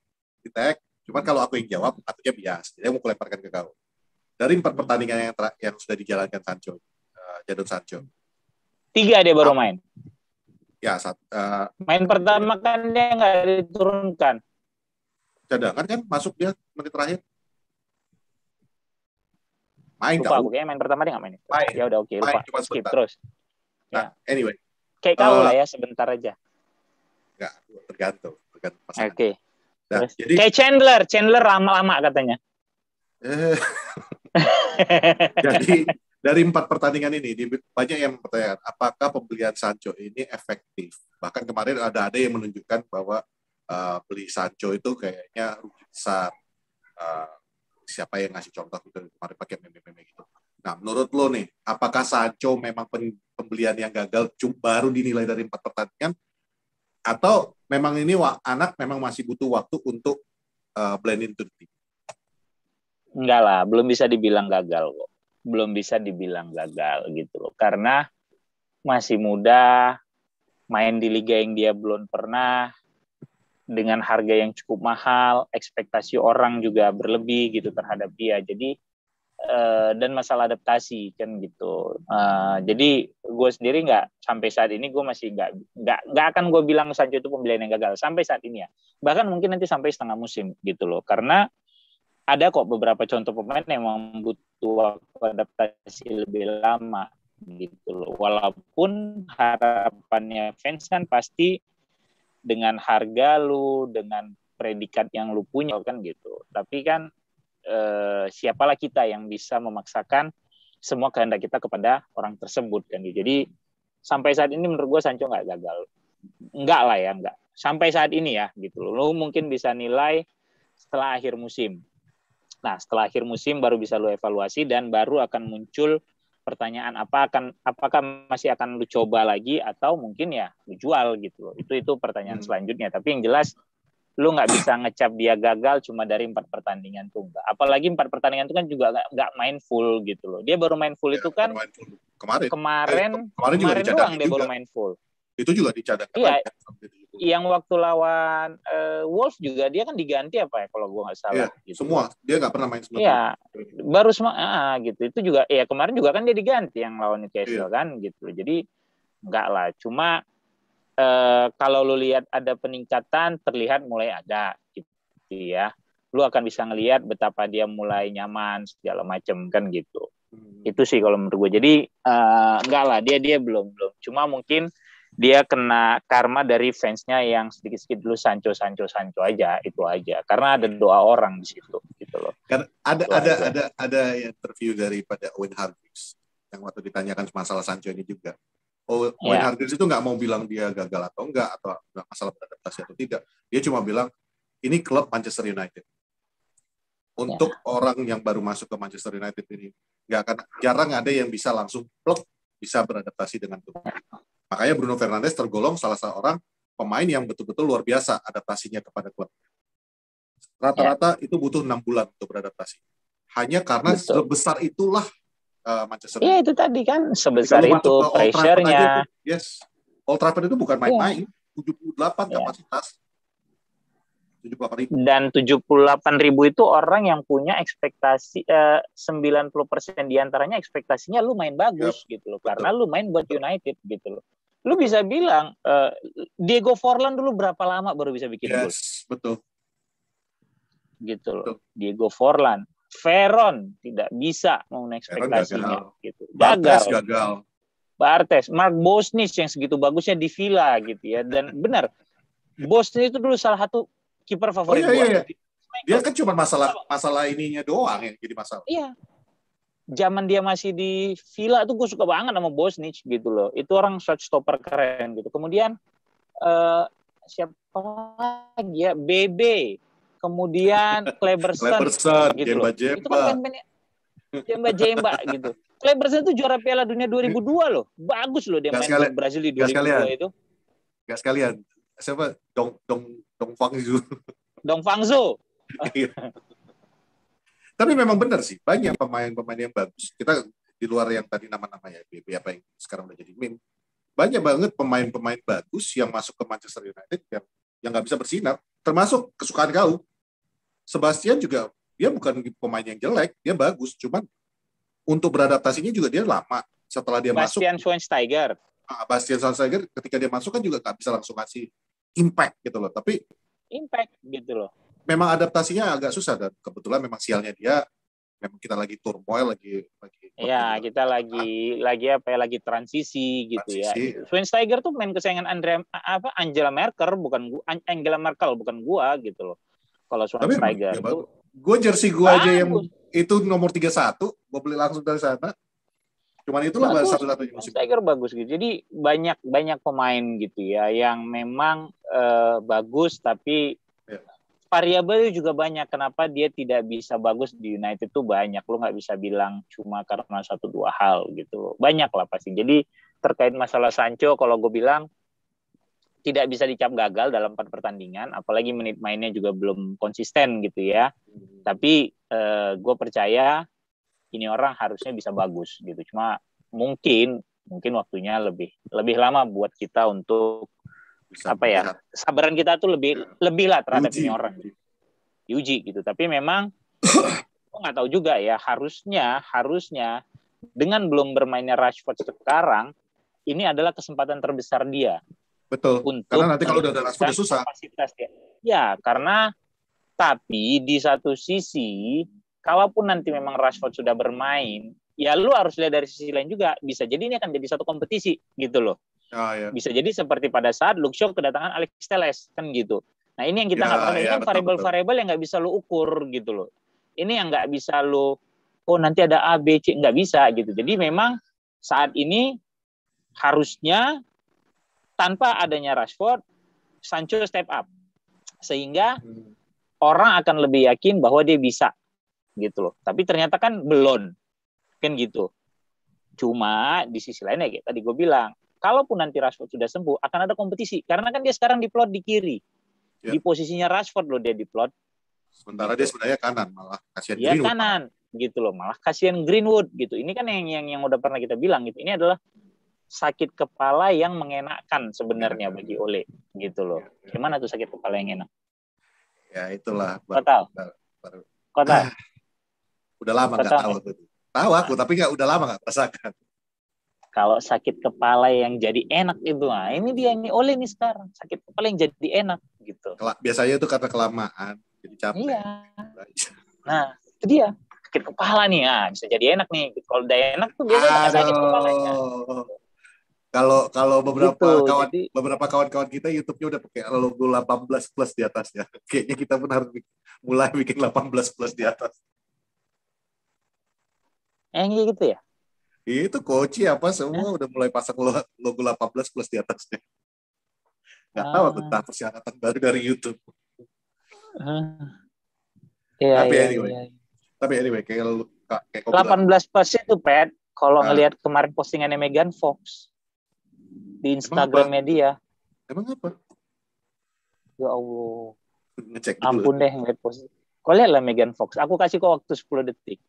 Cuman kalau aku yang jawab, takutnya bias. Jadi aku mau lemparkan ke kau. Dari 4 pertandingan yang sudah dijalankan Sancho, Jadon Sancho. 3 dia baru main. Ya, main pertama kan dia nggak diturunkan. Cadangan kan masuk dia menit terakhir. Main lupa aku kayaknya main pertama dia nggak main. Ya udah oke, lupa. Skip terus. Nah, anyway. Kayak kau lah ya, sebentar aja. Enggak, tergantung pasangan. Oke. Nah, jadi kayak Chandler lama-lama katanya. Jadi dari 4 pertandingan ini banyak yang bertanya apakah pembelian Sancho ini efektif. Bahkan kemarin ada yang menunjukkan bahwa beli Sancho itu kayaknya rugi besar. Siapa yang ngasih contoh gitu kemarin pakai meme-meme gitu. Nah, menurut lo nih, apakah Sancho memang pembelian yang gagal baru dinilai dari 4 pertandingan, atau memang ini anak memang masih butuh waktu untuk blend into the team? Enggak lah, belum bisa dibilang gagal kok. Belum bisa dibilang gagal gitu loh. Karena masih muda, main di liga yang dia belum pernah, dengan harga yang cukup mahal, ekspektasi orang juga berlebih gitu terhadap dia. Jadi dan masalah adaptasi kan gitu. Jadi gue sendiri sampai saat ini gue masih nggak akan gue bilang Sancho itu pembelian yang gagal sampai saat ini ya. Bahkan mungkin nanti sampai setengah musim gitu loh. Karena ada kok beberapa contoh pemain yang memang butuh adaptasi lebih lama gitu loh. Walaupun harapannya fans kan pasti dengan harga lu, dengan predikat yang lu punya kan gitu. Tapi kan siapalah kita yang bisa memaksakan semua kehendak kita kepada orang tersebut kan gitu. Jadi sampai saat ini menurut gue Sancho nggak gagal. Enggak lah ya, enggak. Sampai saat ini ya gitu loh. Lu mungkin bisa nilai setelah akhir musim. Nah, setelah akhir musim baru bisa lu evaluasi dan baru akan muncul pertanyaan apakah masih akan lu coba lagi atau mungkin ya lu jual gitu loh. Itu pertanyaan selanjutnya. Tapi yang jelas lu nggak bisa ngecap dia gagal cuma dari 4 pertandingan tuh enggak. Apalagi 4 pertandingan itu kan juga nggak main full gitu loh. Dia baru main full itu kan kemarin doang dia baru main full. Itu juga dicadangkan Iya, lagi. yang waktu lawan Wolves juga dia kan diganti apa ya kalau gue nggak salah. Iya, gitu. semua dia nggak pernah main 90. Iya, baru semua gitu. Itu juga ya kemarin juga kan dia diganti yang lawan Newcastle kan gitu. Jadi enggak lah. Cuma kalau lu lihat ada peningkatan, terlihat mulai ada gitu ya. Lu akan bisa ngelihat betapa dia mulai nyaman segala macam kan gitu. Itu sih kalau menurut gue. Jadi enggak lah, dia belum. Cuma mungkin dia kena karma dari fansnya yang sedikit-sedikit dulu Sancho aja, itu aja. Karena ada doa orang di situ gitu loh. Karena ada interview daripada Owen Hargreaves yang waktu ditanyakan masalah Sancho ini juga. Owen Hargreaves itu nggak mau bilang dia gagal atau enggak, atau masalah beradaptasi atau tidak. Dia cuma bilang ini klub Manchester United. Untuk orang yang baru masuk ke Manchester United ini, jarang ada yang bisa langsung bisa beradaptasi dengan klub. Makanya Bruno Fernandes tergolong salah seorang pemain yang betul-betul luar biasa adaptasinya kepada klub. Rata-rata itu butuh 6 bulan untuk beradaptasi. Hanya karena sebesar itulah Manchester United. Iya itu tadi kan sebesar itu pressure-nya. Old Trafford itu bukan main-main. 78 kapasitas. 78.000. Dan 78.000 itu orang yang punya ekspektasi 90% diantaranya ekspektasinya lu main bagus gitu loh. Betul. Karena lu main buat United gitu loh. Lu bisa bilang Diego Forlan dulu berapa lama baru bisa bikin gol? Betul. Gitu loh. Betul. Diego Forlan, Veron tidak bisa memenuhi ekspektasinya gitu. Gagal. Bartes, Mark Bosnich yang segitu bagusnya di Villa gitu ya. Dan benar, Bosnich itu dulu salah satu kiper favorit gue. Iya. Dia kan cuma masalah ininya doang yang jadi masalah. Iya. Zaman dia masih di Villa tuh gue suka banget sama Bosnich gitu loh. Itu orang shot stopper keren gitu. Kemudian siapa lagi ya? BB. Kemudian Kleberson gitu loh. Itu kan Jemba gitu. Kleberson itu juara Piala Dunia 2002 loh. Bagus loh dia main buat Brazil di 2002 itu. Gak sekalian. Siapa? Dong Fangzhou. Dong Fangzhou. Tapi memang benar sih, banyak pemain-pemain yang bagus. Kita di luar yang tadi nama-nama ya, BB apa yang sekarang udah jadi meme. Banyak banget pemain-pemain bagus yang masuk ke Manchester United yang nggak bisa bersinar. Termasuk kesukaan kau. Sebastian juga, dia bukan pemain yang jelek, dia bagus. Cuman untuk beradaptasinya juga dia lama. Setelah dia Bastian Schweinsteiger. Bastian Schweinsteiger ketika dia masuk kan juga nggak bisa langsung ngasih impact gitu loh. Tapi impact gitu loh. Memang adaptasinya agak susah dan kebetulan memang sialnya dia memang kita lagi turmoil lagi ya kita lagi transisi gitu ya gitu. Schweinsteiger tuh main kesayangan Angela Merkel bukan gua gitu loh kalau Schweinsteiger tuh gue jersey gua aja yang itu nomor 31 gua beli langsung dari sana cuman itulah satu-satunya musim Schweinsteiger bagus gitu jadi banyak pemain gitu ya yang memang bagus tapi variabel juga banyak. Kenapa dia tidak bisa bagus di United tuh banyak. Lu nggak bisa bilang cuma karena 1-2 hal gitu. Banyak lah pasti. Jadi terkait masalah Sancho, kalau gue bilang tidak bisa dicap gagal dalam 4 pertandingan. Apalagi menit mainnya juga belum konsisten gitu ya. Tapi gue percaya ini orang harusnya bisa bagus gitu. Cuma mungkin waktunya lebih lama buat kita untuk sabaran kita tuh lebih lah terhadap ini orang diuji gitu. Tapi memang aku nggak tahu juga ya harusnya dengan belum bermainnya Rashford sekarang ini adalah kesempatan terbesar dia. Betul. Untuk karena nanti kalau udah ada Rashford susah. Kapasitas dia. Ya karena tapi di satu sisi kalaupun nanti memang Rashford sudah bermain ya lu harus lihat dari sisi lain juga bisa jadi ini akan jadi satu kompetisi gitu loh. Ya. Bisa jadi seperti pada saat Luke Shaw kedatangan Alex Telles kan gitu. Nah ini yang kita nggak pernah. Ini kan variabel-variabel yang nggak bisa lu ukur gitu loh. Ini yang nggak bisa lu nanti ada A, B, C nggak bisa gitu. Jadi memang saat ini harusnya tanpa adanya Rashford, Sancho step up sehingga orang akan lebih yakin bahwa dia bisa gitu loh. Tapi ternyata kan belum kan gitu. Cuma di sisi lainnya kayak tadi gue bilang. Kalaupun nanti Rashford sudah sembuh, akan ada kompetisi. Karena kan dia sekarang diplot di kiri. Ya. Di posisinya Rashford loh dia diplot. Sementara gitu. Dia sebenarnya kanan, malah kasihan Greenwood. Dia kanan, gitu loh. Malah kasihan Greenwood gitu. Ini kan yang udah pernah kita bilang gitu. Ini adalah sakit kepala yang mengenakkan sebenarnya bagi Ole gitu loh. Gimana tuh sakit kepala yang enak? Ya itulah. Kau tahu? Kau tahu? Udah lama nggak tahu aku. Tahu aku, tapi udah lama nggak merasakan. Kalau sakit kepala yang jadi enak itu, nah ini dia nih Ole nih sekarang sakit kepala yang jadi enak gitu. Biasanya itu karena kelamaan, jadi capek. Iya. Nah itu dia sakit kepala nih, bisa jadi enak nih. Kalau udah enak tuh biasanya nggak sakit kepalanya. Kalau Gitu, beberapa kawan-kawan kita YouTube-nya udah pakai logo 18 plus di atasnya. Kayaknya kita pun harus mulai bikin 18 plus di atas. Gitu ya? Itu Koci apa semua udah mulai pasang logo 18 plus di atasnya. Nggak tahu aku tentang persyaratan baru dari YouTube. Tapi anyway, kayak 18 plus itu, Pet, kalau ngelihat kemarin postingannya Megan Fox di Instagram media. Emang apa? Ya Allah. Ngecek dulu. Ampun deh ngeliat postingan. Kau lihat lah Megan Fox. Aku kasih kau waktu 10 detik.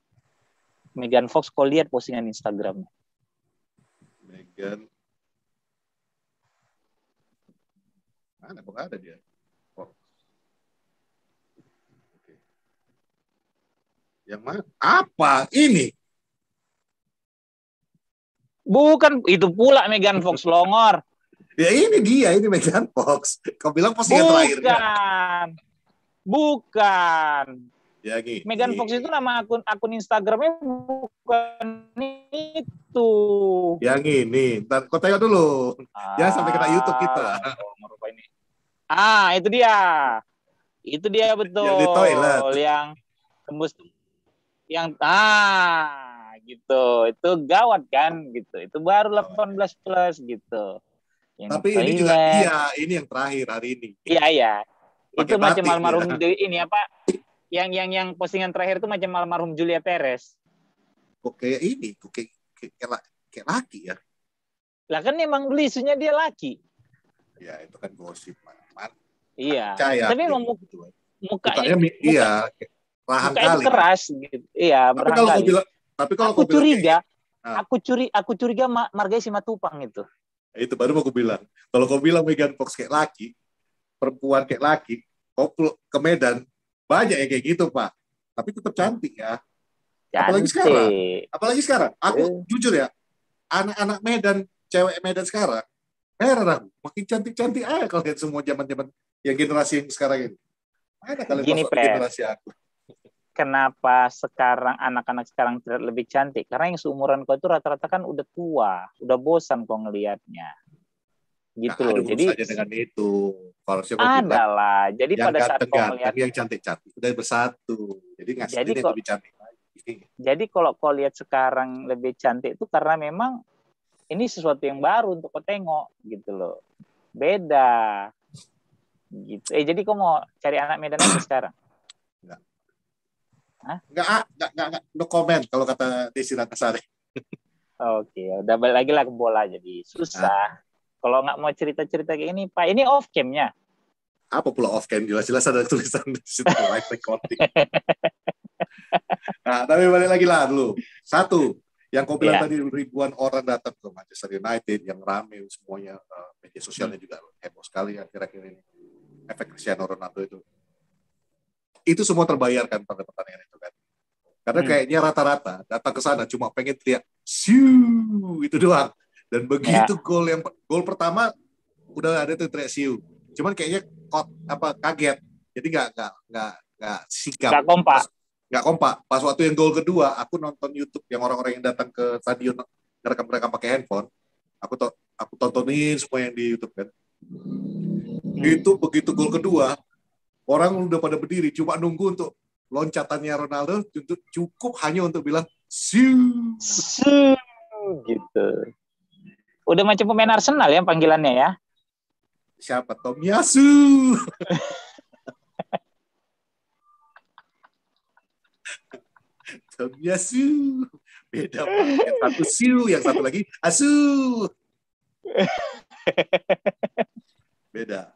Megan Fox, kau lihat postingan Instagramnya. Megan. Mana kok ada dia? Oh. Oke. Yang mana? Apa ini? Bukan, itu pula Megan Fox, longor. Ya ini dia, ini Megan Fox. Kau bilang postingan terakhirnya. Bukan. Ya, gini. Megan Fox itu nama akun Instagramnya bukan itu. Yang ini. Ntar kau tengok dulu. Jangan sampai kena YouTube kita. Itu dia. Itu dia betul. Yang di toilet. Yang tembus. Yang gitu. Itu gawat kan gitu. Itu baru 18 plus gitu. Yang tapi ini juga ini yang terakhir hari ini. Iya. Itu macam almarhum ini apa? Yang postingan terakhir itu macam almarhum Julia Perez. Kok kayak ini, kayak laki ya? Lah kan emang dulu isunya dia laki. Ya itu kan gosip man. Iya. Tapi emang mukanya iya, rahang kali. Itu keras gitu. Iya, tapi kalau aku curiga Margai Simatupang itu. Itu baru mau aku bilang. Kalau kau bilang Megan Fox kayak laki, perempuan kayak laki, kau ke Medan banyak yang kayak gitu, Pak. Tapi tetap cantik ya. Apalagi sekarang. Aku jujur ya, anak-anak Medan, cewek Medan sekarang, heran aku, makin cantik-cantik aja kalau lihat semua zaman-zaman yang generasi yang sekarang ini. Mana kalian masuk generasi aku? Kenapa sekarang anak-anak sekarang terlihat lebih cantik? Karena yang seumuran kau itu rata-rata kan udah tua, udah bosan kau ngelihatnya. Gitu loh. Jadi saja dengan itu. adalah. Jadi pada saat kau melihat yang cantik-cantik udah bersatu. Jadi ngasih yang lebih cantik lagi. Jadi kalau kau lihat sekarang lebih cantik itu karena memang ini sesuatu yang baru untuk kau tengok gitu loh. Beda. Gitu. Jadi kau mau cari anak Medan aja sekarang? Enggak, no comment kalau kata Desi Ratnasari. Oke, udah balik lagi lah ke bola jadi susah. Kalau nggak mau cerita-cerita kayak ini, Pak, ini off cam-nya. Apa pula off cam? Jelas-jelas ada tulisan di situ live recording. Nah, tapi balik lagi lah dulu. Satu, yang kau bilang tadi ribuan orang datang ke Manchester United, yang rame semuanya, media sosialnya juga heboh sekali akhir-akhir ini. Efek Cristiano Ronaldo itu semua terbayarkan pada pertandingan itu kan. Karena kayaknya rata-rata datang ke sana cuma pengen teriak siu itu doang. Dan begitu gol pertama udah ada tuh teriak siu. Cuman kayaknya kaget. Jadi nggak sikap. Nggak kompak. Pas waktu yang gol kedua, aku nonton YouTube yang orang-orang yang datang ke stadion mereka pakai handphone. Aku tontonin semua yang di YouTube kan. Itu begitu gol kedua, orang udah pada berdiri cuma nunggu untuk loncatannya Ronaldo cukup hanya untuk bilang siu gitu. Udah macam pemain Arsenal ya panggilannya ya. Siapa? Tomiyasu. Tomiyasu. Beda banget. Yang satu siu, yang satu lagi asu. Beda.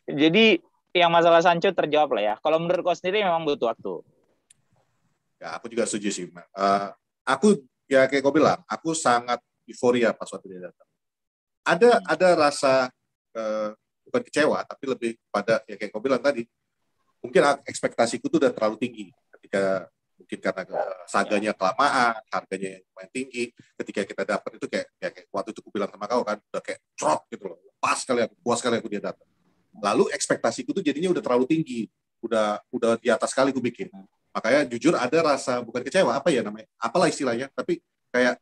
Jadi yang masalah Sancho terjawab lah ya. Kalau menurut kau sendiri memang butuh waktu. Ya, aku juga setuju sih. Aku ya kayak kau bilang, aku sangat euforia pas waktu dia datang. Ada rasa bukan kecewa, tapi lebih pada ya kayak kau bilang tadi, mungkin ekspektasiku tuh udah terlalu tinggi ketika mungkin karena saganya kelamaan, harganya yang lumayan tinggi. Ketika kita dapat itu kayak waktu itu aku bilang sama kau kan, udah kayak drop gitu loh. Puas kali aku dia datang. Lalu ekspektasiku tuh jadinya udah terlalu tinggi, udah di atas kali aku bikin. Makanya jujur ada rasa bukan kecewa, apa ya namanya, apalah istilahnya, tapi kayak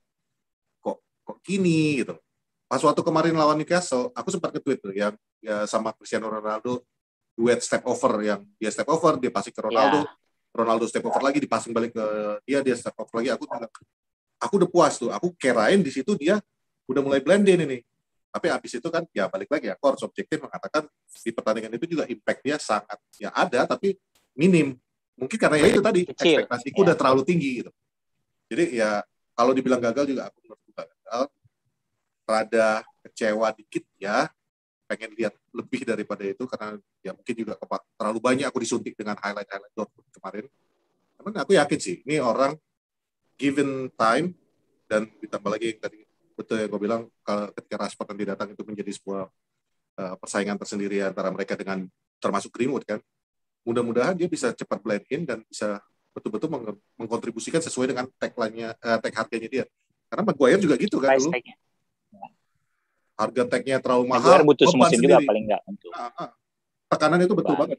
kok gini gitu. Pas waktu kemarin lawan Newcastle, aku sempat nge-tweet tuh yang ya sama Cristiano Ronaldo duet step over, yang dia step over, dia passing ke Ronaldo, Ronaldo step over lagi, dipassing balik ke dia step over lagi. Aku udah puas tuh, aku kirain di situ dia udah mulai blend in ini. Tapi habis itu kan ya balik lagi ya, aku harus objektif mengatakan di pertandingan itu juga impact dia sangat ya ada tapi minim. Mungkin karena ya itu tadi ekspektasiku udah terlalu tinggi gitu. Jadi ya kalau dibilang gagal juga aku menurut gagal. Rada kecewa dikit ya, pengen lihat lebih daripada itu karena ya mungkin juga terlalu banyak aku disuntik dengan highlight Dortmund kemarin. Namun aku yakin sih ini orang given time dan ditambah lagi yang tadi betul yang gue bilang ketika Rashford nanti datang itu menjadi sebuah persaingan tersendiri antara mereka dengan termasuk Greenwood kan. Mudah-mudahan dia bisa cepat blend in dan bisa betul-betul mengkontribusikan sesuai dengan tag harganya dia. Karena Maguire juga gitu kan dulu. Harga tagnya terlalu mahal. Maguire butuh semusim juga paling enggak untuk. Tekanan itu betul banget.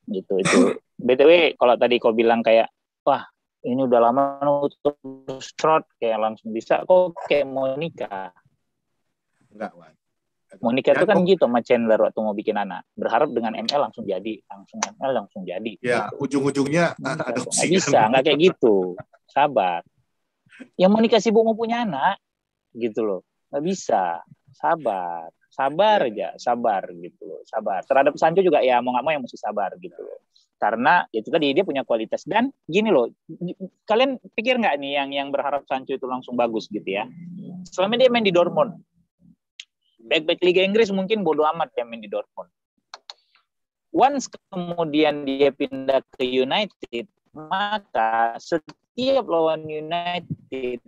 Gitu itu. BTW kalau tadi kau bilang kayak wah ini udah lama nutup strot kayak langsung bisa kok kayak mau nikah. Enggak, Wan. Mau nikah itu kan gitu sama Chandler waktu mau bikin anak. Berharap dengan ML langsung jadi. ML langsung jadi. Ya, gitu. Ujung-ujungnya adopsi. Nggak bisa, nggak kayak gitu. Sabar. Yang mau nikah sibuk mau punya anak, gitu loh. Nggak bisa. Sabar aja. Sabar gitu loh. Sabar. Terhadap Sancho juga ya mau nggak mau yang mesti sabar gitu loh. Karena itu tadi dia punya kualitas. Dan gini loh, kalian pikir nggak nih yang berharap Sancho itu langsung bagus gitu ya. Selama dia main di Dortmund, back Liga Inggris mungkin bodo amat dia main di Dortmund. Once kemudian dia pindah ke United, maka setiap lawan United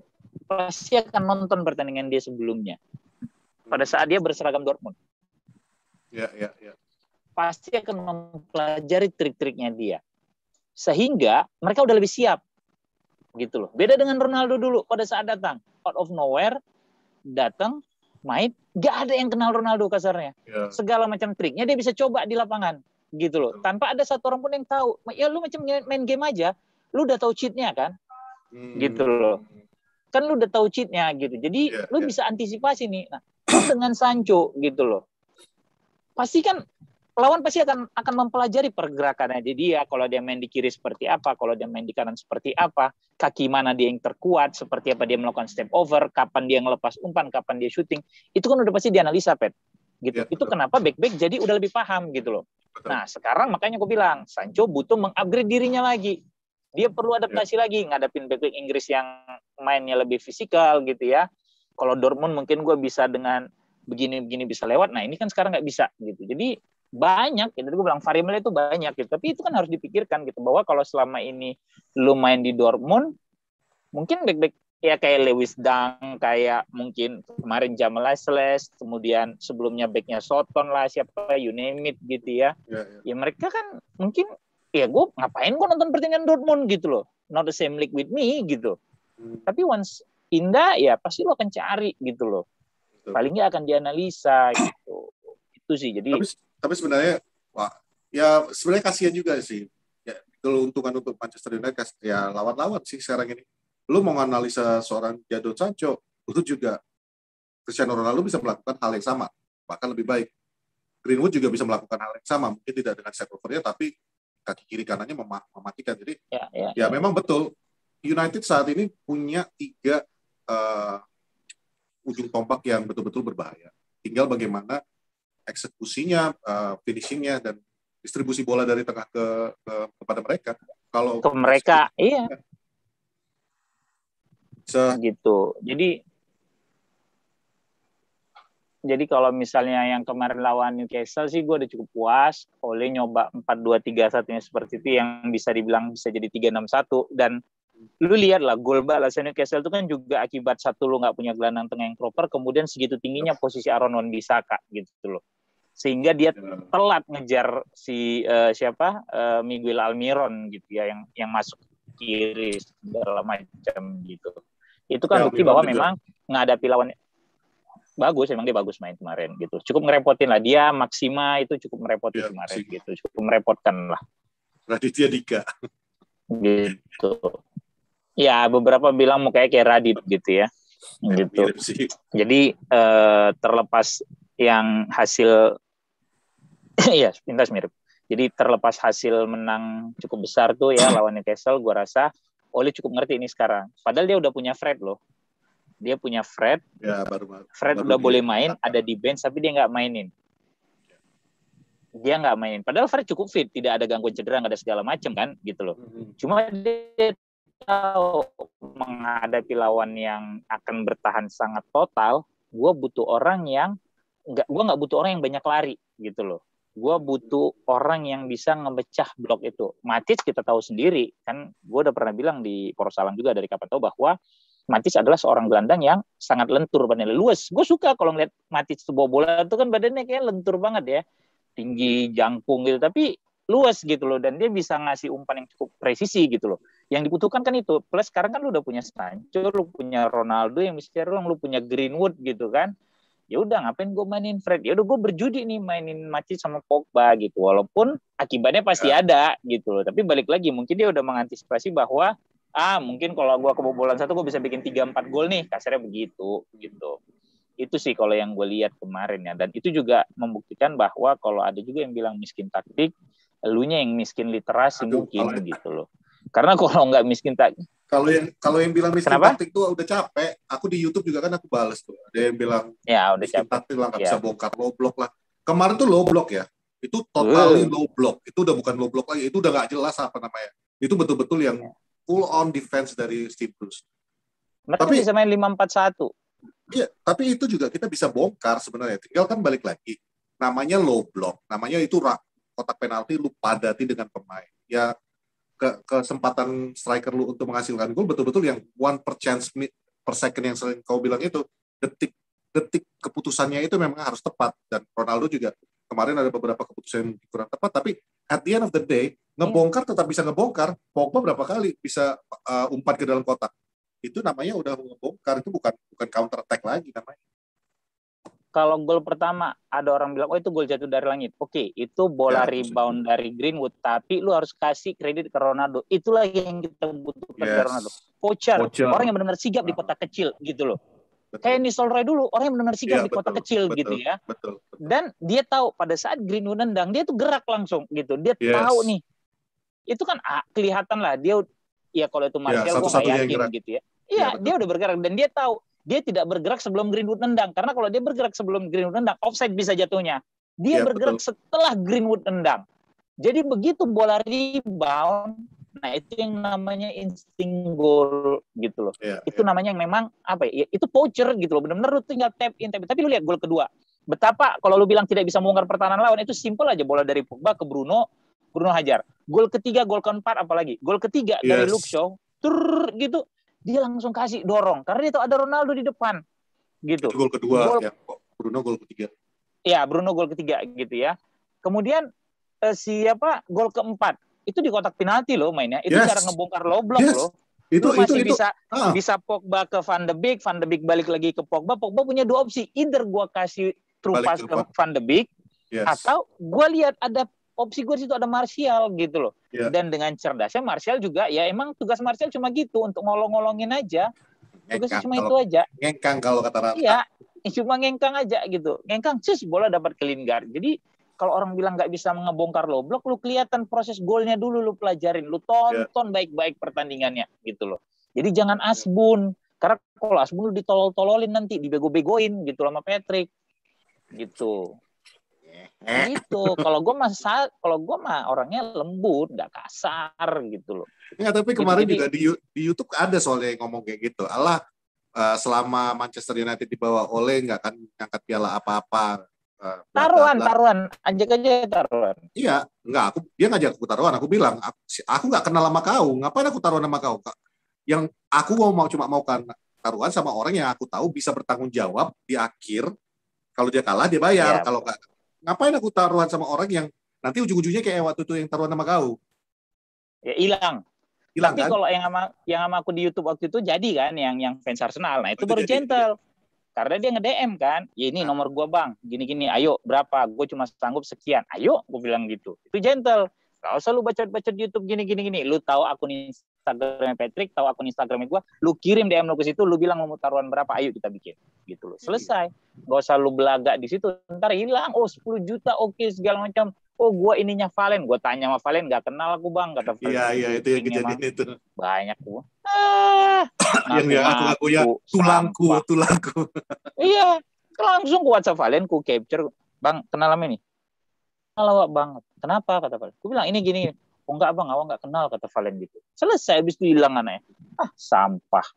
pasti akan nonton pertandingan dia sebelumnya. Pada saat dia berseragam Dortmund. Ya. Pasti akan mempelajari trik-triknya dia. Sehingga mereka udah lebih siap. Gitu loh. Beda dengan Ronaldo dulu pada saat datang. Out of nowhere, datang, main, gak ada yang kenal Ronaldo kasarnya. Segala macam triknya dia bisa coba di lapangan. Gitu loh. Tanpa ada satu orang pun yang tahu. Ya lu macam main game aja, lu udah tahu cheatnya kan? Gitu loh. Kan lu udah tahu cheatnya gitu. Jadi lu bisa antisipasi nih. Nah, dengan Sancho gitu loh. Pasti kan lawan pasti akan mempelajari pergerakannya dia. Kalau dia main di kiri seperti apa, kalau dia main di kanan seperti apa, kaki mana dia yang terkuat, seperti apa dia melakukan step over, kapan dia ngelepas umpan, kapan dia shooting. Itu kan udah pasti dianalisa, Pet. Gitu. Itu kenapa back jadi udah lebih paham gitu loh. Nah, sekarang makanya gue bilang, Sancho butuh mengupgrade dirinya lagi. Dia perlu adaptasi lagi ngadapin back Inggris yang mainnya lebih fisikal gitu ya. Kalau Dortmund mungkin gue bisa dengan begini bisa lewat. Nah, ini kan sekarang nggak bisa gitu. Jadi banyak, gitu. Gue bilang variabel itu banyak gitu. Tapi itu kan harus dipikirkan gitu bahwa kalau selama ini lu main di Dortmund, mungkin back ya kayak Lewis Dunk, kayak mungkin kemarin Jamal Lascelles, kemudian sebelumnya backnya Soton lah, siapa you name it gitu ya. Ya mereka kan mungkin ya gue ngapain gue nonton pertandingan Dortmund gitu loh. Not the same league with me gitu. Tapi once pindah ya pasti lo akan cari gitu loh. Paling nggak akan dianalisa gitu. Itu sih jadi. Tapi sebenarnya, wah, ya sebenarnya kasihan juga sih. Ya, keuntungan untuk Manchester United ya lawan-lawan sih sekarang ini. Lu mau menganalisa seorang Jadon Sancho, lu juga Cristiano Ronaldo bisa melakukan hal yang sama, bahkan lebih baik. Greenwood juga bisa melakukan hal yang sama, mungkin tidak dengan set overnya, tapi kaki kiri kanannya mematikan. Jadi ya memang betul. United saat ini punya 3 ujung tombak yang betul-betul berbahaya. Tinggal bagaimana eksekusinya, finishingnya, dan distribusi bola dari tengah kepada mereka. Kalau ke mereka, iya. Gitu. Jadi kalau misalnya yang kemarin lawan Newcastle sih gue udah cukup puas. Oleh nyoba 4-2-3-1-nya seperti itu yang bisa dibilang bisa jadi 3-6-1 dan Lu lihat lah gol balasan Newcastle itu kan juga akibat satu lu nggak punya gelandang tengah yang proper, kemudian segitu tingginya posisi Aaron Wan-Bissaka gitu loh, sehingga dia telat ngejar si Miguel Almiron gitu ya, yang masuk kiri segala macam gitu. Itu kan bukti bahwa memang menghadapi lawan bagus, memang dia bagus main kemarin gitu, cukup ngerepotin lah dia. Maxima itu cukup merepotin kemarin gitu, cukup merepotkan lah. Raditya Dika gitu. Ya, beberapa bilang mukanya kayak Radit gitu ya. Gitu. Jadi terlepas yang hasil ya pintas mirip. Jadi terlepas hasil menang cukup besar tuh ya lawan Newcastle, gue rasa Oli cukup ngerti ini sekarang. Padahal dia udah punya Fred loh. Dia punya Fred. Ya, Fred udah boleh main, ada di bench tapi dia nggak mainin. Dia nggak mainin. Padahal Fred cukup fit, tidak ada gangguan cedera, nggak ada segala macam kan, gitu loh. Cuma dia tahu menghadapi lawan yang akan bertahan sangat total, gue butuh orang yang gue nggak butuh orang yang banyak lari gitu loh. Gue butuh orang yang bisa ngemecah blok itu. Matic kita tahu sendiri kan, gue udah pernah bilang di Porosalang juga dari kapan tahu bahwa Matic adalah seorang gelandang yang sangat lentur badannya, luas. Gue suka kalau ngeliat Matic bawa bola itu kan badannya kayak lentur banget ya, tinggi, jangkung gitu, tapi luas gitu loh, dan dia bisa ngasih umpan yang cukup presisi gitu loh. Yang dibutuhkan kan itu. Plus sekarang kan lu udah punya Sancho, lu punya Ronaldo yang bisa ruang, lu punya Greenwood gitu kan. Ya udah ngapain gue mainin Fred? Ya udah gue berjudi nih mainin Matic sama Pogba gitu. Walaupun akibatnya pasti ada gitu loh. Tapi balik lagi mungkin dia udah mengantisipasi bahwa mungkin kalau gue kebobolan satu gue bisa bikin 3-4 gol nih, kasarnya begitu gitu. Itu sih kalau yang gue lihat kemarin ya. Dan itu juga membuktikan bahwa kalau ada juga yang bilang miskin taktik, elunya yang miskin literasi mungkin gitu loh. Karena kalau nggak miskin taktik, kalau yang bilang miskin taktik tuh udah capek. Aku di YouTube juga kan aku bales tuh. Ada yang bilang ya udah miskin capek. taktik lah, nggak bisa bongkar low block lah. Kemarin tuh low block ya. Itu totally low block. Itu udah bukan low block lagi. Itu udah nggak jelas apa namanya. Itu betul-betul yang full on defense dari Steve Bruce. Mereka bisa main 5-4-1. Iya, tapi itu juga kita bisa bongkar sebenarnya. Tinggal kan balik lagi. Namanya low block. Namanya itu kotak penalti lu padati dengan pemain. Ya kesempatan striker lu untuk menghasilkan gol betul-betul yang 1 per second yang sering kau bilang itu, detik keputusannya itu memang harus tepat. Dan Ronaldo juga kemarin ada beberapa keputusan yang kurang tepat, tapi at the end of the day ngebongkar tetap bisa ngebongkar. Pogba berapa kali bisa umpan ke dalam kotak, itu namanya udah ngebongkar. Itu bukan counter attack lagi namanya. Kalau gol pertama ada orang bilang itu gol jatuh dari langit. Oke, itu bola rebound dari Greenwood, tapi lu harus kasih kredit ke Ronaldo. Itulah yang kita butuhkan dari Ronaldo. Poacher, orang yang benar-benar sigap di kotak kecil gitu loh. Betul. Kayak Nistelrooy dulu, orang yang benar-benar sigap di kotak kecil gitu ya. Betul. Dan dia tahu pada saat Greenwood nendang, dia tuh gerak langsung gitu. Dia tahu nih. Itu kan kelihatan lah dia, ya kalau itu Martial gue nggak yakin gitu ya. Iya, dia udah bergerak dan dia tahu dia tidak bergerak sebelum Greenwood nendang, karena kalau dia bergerak sebelum Greenwood nendang, offside bisa jatuhnya. Dia bergerak setelah Greenwood nendang. Jadi begitu bola rebound, nah itu yang namanya insting goal gitu loh. Itu namanya yang memang apa ya? Itu poacher gitu loh. Benar-benar lu tinggal tap in. Tapi lu lihat gol kedua. Betapa kalau lu bilang tidak bisa membongkar pertahanan lawan, itu simpel aja, bola dari Pogba ke Bruno hajar. Gol ketiga, gol keempat apalagi. Gol ketiga dari Luke Shaw, gitu. Dia langsung kasih dorong karena dia tahu ada Ronaldo di depan gitu. Itu gol kedua ya, Bruno gol ketiga. Iya, Bruno gol ketiga gitu ya. Kemudian gol keempat itu di kotak penalti loh mainnya. Itu cara ngebongkar low block loh. Itu masih bisa Pogba ke Van de Beek balik lagi ke Pogba punya dua opsi. Either gua kasih through pass ke Van de Beek atau gua lihat ada opsi gue di situ ada Martial gitu loh. Dan dengan cerdasnya Martial juga, ya emang tugas Martial cuma gitu, untuk ngolong-ngolongin aja. Tugasnya cuma itu aja. Ngengkang kalau kata Rata. Iya, cuma ngengkang aja gitu. Ngengkang, bola dapat ke Lingard. Jadi kalau orang bilang nggak bisa ngebongkar low block, lu kelihatan proses golnya dulu, lu pelajarin. Lu tonton baik-baik pertandingannya gitu loh. Jadi jangan asbun. Karena kalau asbun lu ditolol-tololin nanti, dibego-begoin gitu sama Patrick. Gitu. Gitu. Kalau gue mah orangnya lembut, nggak kasar gitu loh. Ya, tapi kemarin juga di YouTube ada soalnya yang ngomong kayak gitu. Selama Manchester United dibawa Ole nggak akan ngangkat piala apa-apa. Taruhan, ajak aja taruhan. Iya, dia ngajak aku taruhan. Aku bilang, aku nggak kenal sama kau. Ngapain aku taruhan sama kau? Yang aku cuma mau kan taruhan sama orang yang aku tahu bisa bertanggung jawab di akhir. Kalau dia kalah dia bayar. Ya, Kalau nggak, ngapain aku taruhan sama orang yang nanti ujung-ujungnya kayak waktu itu yang taruhan sama kau. ya hilang. Hilang Tapi kan? kalau yang sama aku di YouTube waktu itu jadi kan yang fans Arsenal. Nah, itu Itu baru jadi. gentle. Karena dia nge-DM kan, ya ini nomor gua bang, gini-gini, ayo berapa, gue cuma sanggup sekian, ayo, gue bilang gitu. Itu gentle. Gak usah lu bacot-bacot YouTube gini-gini. Lu tahu akun Instagramnya Patrick, tahu akun Instagramnya gua, lu kirim DM lu ke situ, lu bilang lu mau taruhan berapa, ayo kita bikin. Gitu loh. Selesai. Gak usah lu belagak di situ, ntar hilang, 10 juta, oke, segala macam. Oh, gua ininya Valen, gua tanya sama Valen, gak kenal aku bang, kata Valen. Iya, itu yang kejadian itu. Banyak gua. Yang aku ya tulangku. Iya, langsung ku WhatsApp Valen, ku capture, bang kenal sama ini. Kenal banget. Kenapa kata Valen? Ku bilang ini gini. Oh enggak bang, awak enggak kenal kata Valen gitu. Selesai, habis itu hilang anaknya. Sampah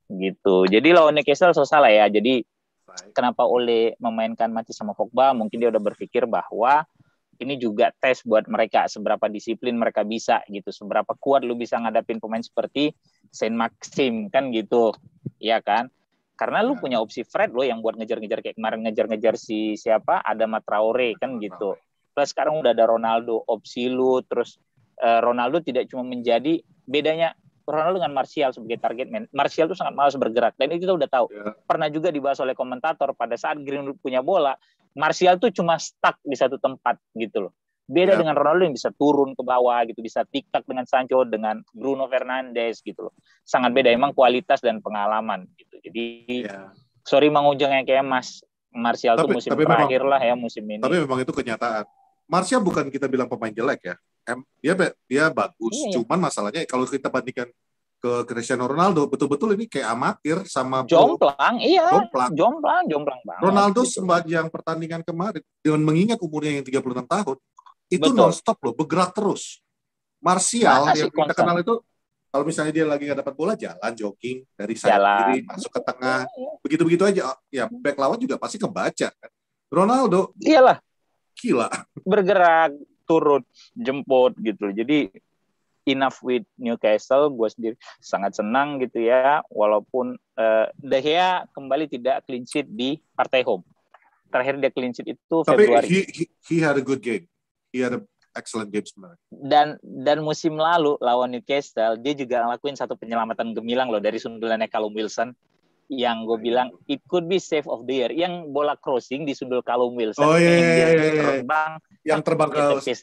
gitu. Jadi lawan Newcastle selesai lah ya. Jadi kenapa Ole memainkan Matip sama Pogba? Mungkin dia udah berpikir bahwa ini juga tes buat mereka seberapa disiplin mereka bisa gitu, seberapa kuat lu bisa ngadapin pemain seperti Saint Maxim kan gitu, ya kan? Karena lu punya opsi Fred lo yang buat ngejar-ngejar kayak kemarin ngejar-ngejar si siapa Adama Traore kan gitu. Plus sekarang udah ada Ronaldo, opsi lu terus Ronaldo tidak cuma menjadi bedanya Ronaldo dengan Martial sebagai target man. Martial tuh sangat malas bergerak dan itu kita udah tahu. Pernah juga dibahas oleh komentator pada saat Greenwood punya bola, Martial tuh cuma stuck di satu tempat gitu loh. Beda dengan Ronaldo yang bisa turun ke bawah gitu, bisa tiktak dengan Sancho, dengan Bruno Fernandes gitu loh. Sangat beda emang kualitas dan pengalaman gitu. Jadi sorry mengujung yang kayak Martial tuh musim terakhir lah ya musim ini. Tapi memang itu kenyataan. Martial bukan kita bilang pemain jelek ya. Dia bagus. Cuman masalahnya kalau kita bandingkan ke Cristiano Ronaldo, betul-betul ini kayak amatir sama jomplang, jomplang banget. Ronaldo gitu. Sepanjang pertandingan kemarin, dengan mengingat umurnya yang 36 tahun, itu non-stop loh, bergerak terus. Martial yang kita kenal itu, kalau misalnya dia lagi nggak dapat bola, jalan, jogging, dari sayap kiri, masuk ke tengah, begitu-begitu aja. Ya, back lawan juga pasti kebaca. Kan? Ronaldo, iyalah, gila. Bergerak, turun, jemput gitu. Jadi, enough with Newcastle, gue sendiri sangat senang gitu ya, walaupun De Gea kembali tidak clean sheet di partai home. Terakhir dia clean sheet itu Februari. Tapi he had a good game. He had an excellent game sebenarnya. Dan musim lalu lawan Newcastle, dia juga ngelakuin satu penyelamatan gemilang loh dari sundulannya Callum Wilson, yang gue bilang it could be save of the year, yang bola crossing di sundul Callum Wilson, yang terbang ke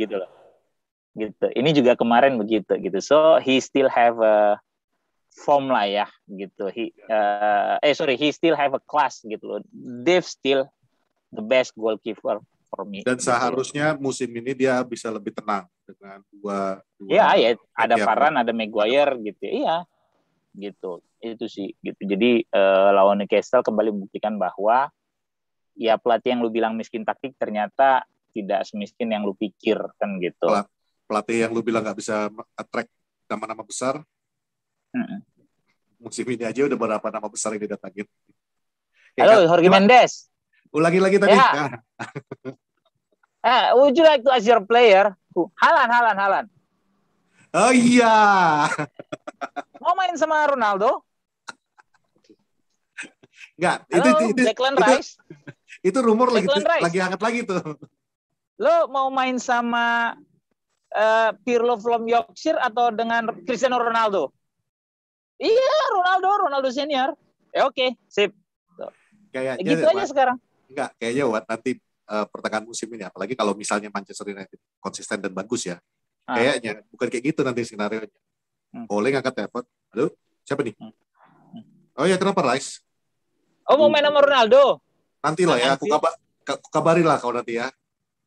gitu loh. Gitu. Ini juga kemarin begitu gitu. So he still have a form lah ya gitu. He still have a class gitu loh. Dave still the best goalkeeper for me. Dan seharusnya musim ini dia bisa lebih tenang dengan dua ya ada Varane, ada Maguire gitu. Iya. Gitu. Itu sih gitu. Jadi lawan Newcastle kembali membuktikan bahwa ya pelatih yang lu bilang miskin taktik ternyata tidak semiskin yang lu pikir kan gitu. Pelatih yang lu bilang nggak bisa attract nama-nama besar, musim ini aja udah berapa nama besar yang didatangin. Halo, Jorge Mendes. Ulangi lagi tadi. Yeah. Would you like to ask your player? Halan. Oh iya. Mau main sama Ronaldo? Enggak, Declan Rice. Itu rumor lagi hangat lagi tuh. Lo mau main sama Pirlo from Yorkshire atau dengan Cristiano Ronaldo? Iya, Ronaldo senior. Oke, sip. Kayaknya gitu aja sekarang. Enggak, kayaknya nanti pertengahan musim ini, apalagi kalau misalnya Manchester United konsisten dan bagus ya. Kayaknya bukan kayak gitu nanti skenario-nya. Oleh ngangkat telepon. Halo, siapa nih? Oh ya, kenapa Rice? Oh, mau main sama Ronaldo? Nanti lah ya, aku kabari lah kalau nanti ya.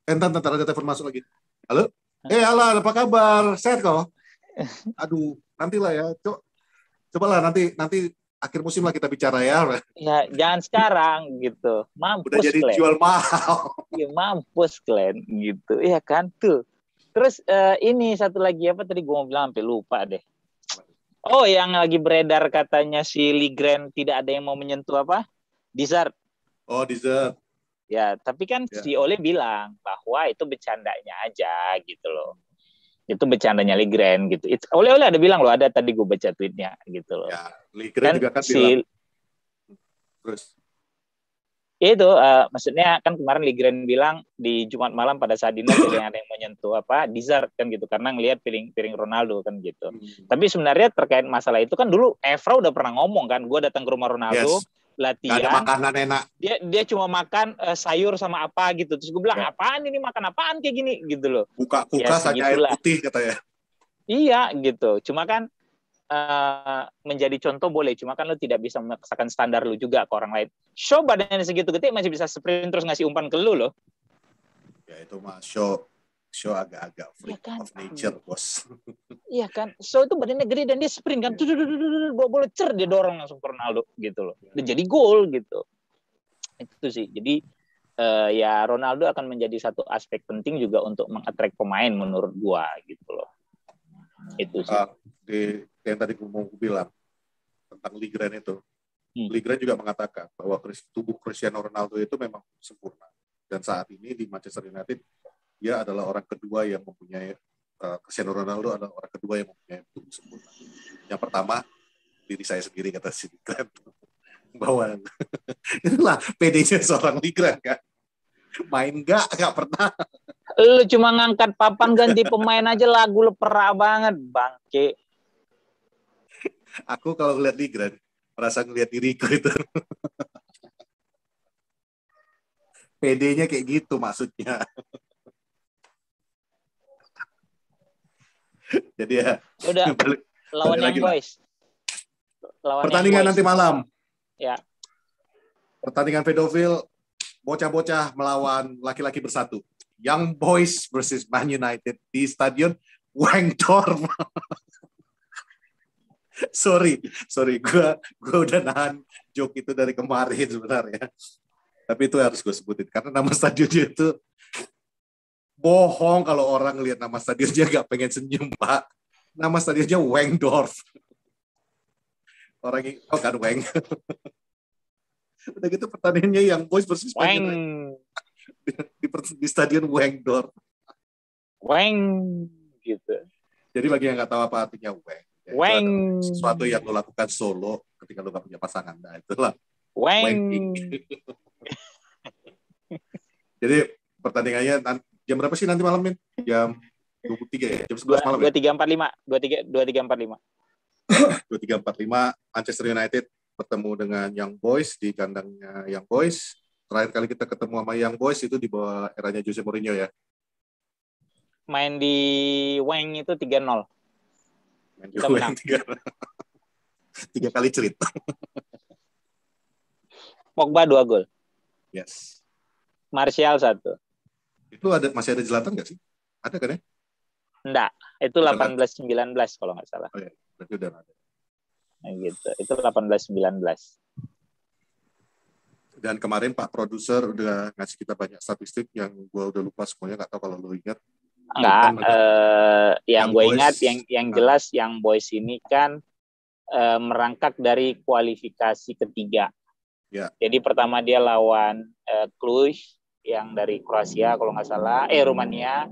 Entar ada telepon masuk lagi. Halo? Alan, apa kabar? Sehat kok? Aduh, nantilah ya. Cobalah nanti akhir musim lah kita bicara ya. Ya, jangan sekarang gitu. Mampus. Udah jadi Glenn. Jual mahal. Iya, mampus Glenn gitu. Iya kan tuh. Terus ini satu lagi apa tadi gue mau bilang sampai lupa deh. Oh, yang lagi beredar katanya si Ligren tidak ada yang mau menyentuh apa? Dessert. Oh, dessert. Ya, tapi kan si Ole bilang bahwa itu bercandanya aja gitu loh. Itu bercandanya Ligren gitu. Oleh-oleh ada bilang loh, ada tadi gue baca tweetnya gitu loh. Ya, Ligren Kan juga kan bilang. Terus. Itu maksudnya kan kemarin Ligren bilang di Jumat malam pada saat dinas jadi ada yang menyentuh dessert kan gitu karena ngelihat piring Ronaldo kan gitu. Tapi sebenarnya terkait masalah itu kan dulu Evra udah pernah ngomong kan, gue datang ke rumah Ronaldo latihan. Gak ada makanan enak. Dia cuma makan sayur sama apa gitu. Terus gue bilang apaan ini, makan apaan kayak gini gitu loh. Buka kulkas hanya air putih katanya. Iya gitu. Cuma kan menjadi contoh boleh, cuma kan lo tidak bisa memaksakan standar lo juga ke orang lain. Show badannya segitu gede masih bisa sprint terus ngasih umpan ke lo loh. Ya itu mah show agak-agak freak of nature, bos. Iya kan, Show itu badannya gede dan dia sprint kan, bola dia dorong langsung ke Ronaldo gitu loh. Dan jadi gol gitu. Itu sih. Jadi ya Ronaldo akan menjadi satu aspek penting juga untuk mengattract pemain menurut gua gitu loh. Itu sih. Yang tadi gue mau bilang tentang Ligren itu. Ligren juga mengatakan bahwa tubuh Cristiano Ronaldo itu memang sempurna. Dan saat ini di Manchester United, dia adalah orang kedua yang mempunyai Cristiano Ronaldo adalah orang kedua yang mempunyai tubuh sempurna. Yang pertama, diri saya sendiri, kata si Ligren. Bahwa itulah PD-nya seorang Ligren kan. Main nggak pernah. Lu cuma ngangkat papan ganti pemain aja lagu lu perah banget, bangke. Aku kalau ngeliat Ligren, merasa ngeliat diriku itu. PD-nya kayak gitu maksudnya. Jadi ya. Udah, lawan yang boys. Pertandingan nanti malam. Ya. Pertandingan pedofil, bocah-bocah melawan laki-laki bersatu. Young Boys versus Man United di Stadion Wankdorp. sorry, gue udah nahan joke itu dari kemarin sebenarnya. Tapi itu harus gue sebutin karena nama stadionnya itu bohong kalau orang lihat nama stadionnya nggak pengen senyum, Pak. Nama stadionnya Wankdorp. Orang kan Wang. Udah gitu pertandingannya Young Boys versus Man United di Stadion Wankdorp. Wang gitu. Jadi bagi yang nggak tahu apa artinya Wang. Wang. Sesuatu yang lo lakukan solo ketika lo gak punya pasangan. Nah itulah wanking. Jadi pertandingannya jam berapa sih nanti malam, Min? Jam 23 ya? Jam 11 malam 23.45. 23.45 Manchester United bertemu dengan Young Boys di kandangnya Young Boys. Terakhir kali kita ketemu sama Young Boys itu di bawah eranya Jose Mourinho ya. Main di Wang itu 3-0. Kita menang 3 kali cerit. Pogba 2 gol. Yes. Martial 1. Itu masih ada Zlatan nggak sih? Ada kan ya? Enggak. Itu 18-19 kalau nggak salah. Oh iya, berarti udah ada. Nah, gitu. Itu 18-19. Dan kemarin Pak Produser udah ngasih kita banyak statistik yang gue udah lupa semuanya, nggak tahu kalau lo ingat. Enggak, yang gue ingat yang jelas yang Boys ini kan merangkak dari kualifikasi ketiga. Ya. Jadi pertama dia lawan Cluj yang dari Kroasia kalau nggak salah, Rumania.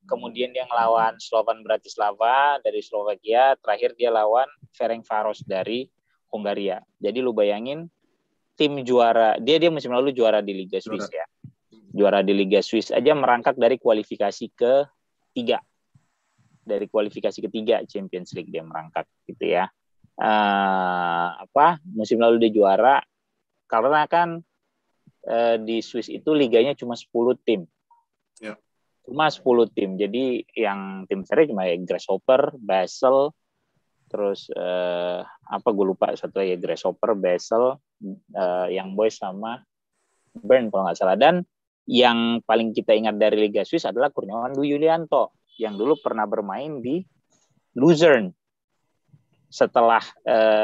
Kemudian dia ngelawan Slovan Bratislava dari Slovakia. Terakhir dia lawan Ferencváros dari Hungaria. Jadi lu bayangin tim juara, dia musim lalu juara di Liga Swiss ya. Juara di Liga Swiss aja merangkak dari kualifikasi ketiga. Dari kualifikasi ketiga Champions League dia merangkak gitu ya. Musim lalu dia juara karena kan di Swiss itu liganya cuma 10 tim. Ya. Cuma 10 tim. Jadi yang tim besar cuma Grasshopper, Basel, terus gue lupa satu lagi, Grasshopper, Basel, Young Boys sama Bern kalau nggak salah. Dan yang paling kita ingat dari Liga Swiss adalah Kurniawan Dwi Yulianto yang dulu pernah bermain di Luzern. Setelah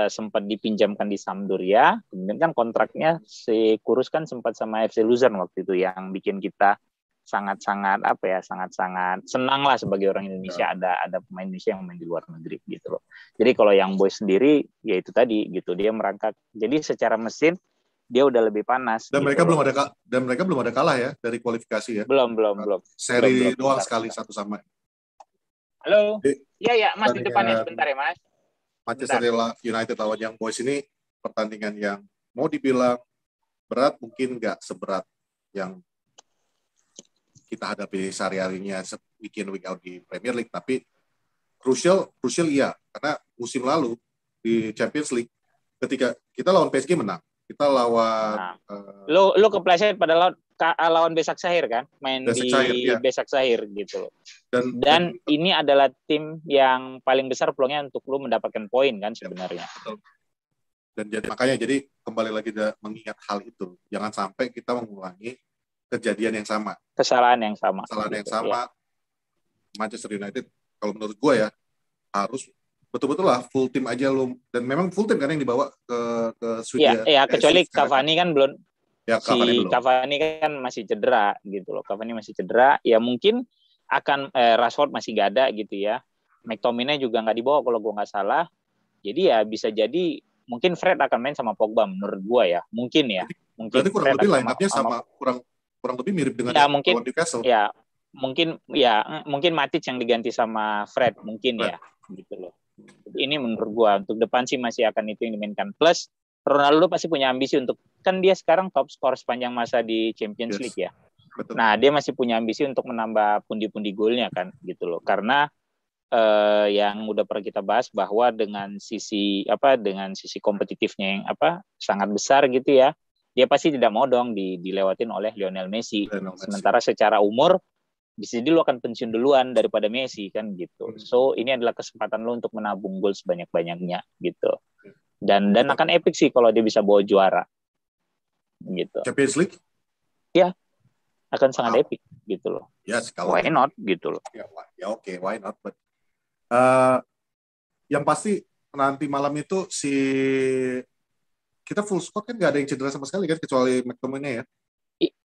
sempat dipinjamkan di Sampdoria, kemudian kan kontraknya si Kurus kan sempat sama FC Luzern waktu itu, yang bikin kita sangat-sangat senang lah sebagai orang Indonesia ada pemain Indonesia yang main di luar negeri gitu loh. Jadi kalau yang Boys sendiri ya itu tadi gitu, dia merangkak. Jadi secara mesin dia udah lebih panas. Dan gitu mereka belum ada kalah ya dari kualifikasi ya. Belum. Seri belum doang sekali satu sama. Halo. Jadi, Iya ya, Mas di depannya pertandingan sebentar ya, Mas. Manchester Sebentar. United lawan Young Boys ini pertandingan yang mau dibilang berat, mungkin nggak seberat yang kita hadapi sehari-harinya week in week out di Premier League, tapi krusial iya, karena musim lalu di Champions League ketika kita lawan PSG menang, kita lawan Nah, lu kepleset pada lawan Besak Sahir kan, main Besak di Sahir, ya. Besak Sahir gitu loh. Dan ini adalah tim yang paling besar peluangnya untuk lu mendapatkan poin kan sebenarnya. Ya, dan makanya jadi kembali lagi mengingat hal itu, jangan sampai kita mengulangi kejadian yang sama, kesalahan yang sama ya. Manchester United kalau menurut gue ya harus betul-betul lah full tim aja lu, dan memang full tim kan yang dibawa ke Swedia. Ya kecuali Cavani kan belum. Ya, Cavani kan masih cedera gitu loh. Cavani masih cedera, ya mungkin akan Rashford masih gak ada gitu ya. McTominay juga nggak dibawa kalau gue nggak salah. Jadi ya bisa jadi mungkin Fred akan main sama Pogba menurut gue ya. Mungkin ya. Berarti kurang lebih line-up-nya sama kurang lebih mirip dengan ya, mungkin Newcastle. Ya, mungkin Matic yang diganti sama Fred mungkin ya gitu loh. Ini menurut gua untuk depan sih masih akan itu yang dimainkan. Plus Ronaldo pasti punya ambisi untuk, kan dia sekarang top skor sepanjang masa di Champions League ya. Betul. Nah, dia masih punya ambisi untuk menambah pundi-pundi golnya kan gitu loh. Karena yang udah pernah kita bahas bahwa dengan sisi kompetitifnya yang sangat besar gitu ya. Dia pasti tidak mau dong dilewatin oleh Lionel Messi. Sementara secara umur bisa jadi lu akan pensiun duluan daripada Messi kan gitu. So ini adalah kesempatan lu untuk menabung gol sebanyak-banyaknya gitu. Dan akan epic sih kalau dia bisa bawa juara gitu. Champions League? Ya, akan sangat epic gitu loh. Yes, why not gitu loh. Ya oke, why not? But yang pasti nanti malam itu kita full squad kan nggak ada yang cedera sama sekali kan, kecuali McTominay ya.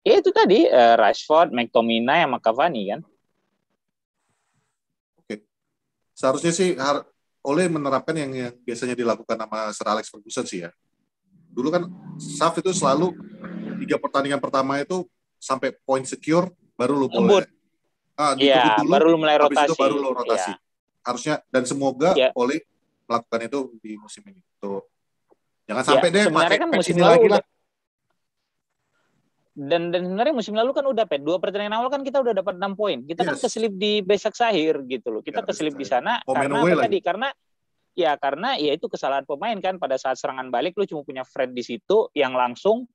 Ya itu tadi Rashford, McTominay sama Cavani kan. Oke. Seharusnya sih Ole menerapkan yang biasanya dilakukan sama Sir Alex Ferguson sih ya. Dulu kan SAF itu selalu 3 pertandingan pertama itu sampai point secure baru lu boleh. Iya, baru lu mulai rotasi. Itu baru lu rotasi. Ya. Harusnya, dan semoga Ole melakukan itu di musim ini. Tuh. Jangan sampai deh sebenarnya kan musim lalu lagi lah. Dan sebenarnya musim lalu kan udah 2 pertandingan awal kan kita udah dapat 6 poin. Kita kan keselip di Besak Sahir gitu loh. Kita keselip di sana karena apa tadi? Karena itu kesalahan pemain kan, pada saat serangan balik lu cuma punya Fred di situ yang langsung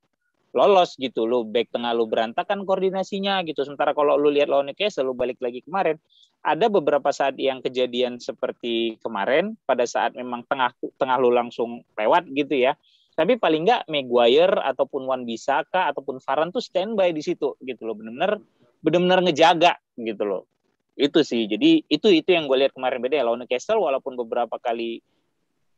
lolos gitu. Lu back tengah lu berantakan koordinasinya gitu. Sementara kalau lu lihat lawan Newcastle, lu balik lagi kemarin, ada beberapa saat yang kejadian seperti kemarin pada saat memang tengah lu langsung lewat gitu ya. Tapi paling nggak Maguire ataupun Wan-Bissaka ataupun Varane tuh standby di situ gitu loh, benar-benar ngejaga gitu loh. Itu sih. Jadi itu yang gue lihat kemarin beda ya lawan Newcastle, walaupun beberapa kali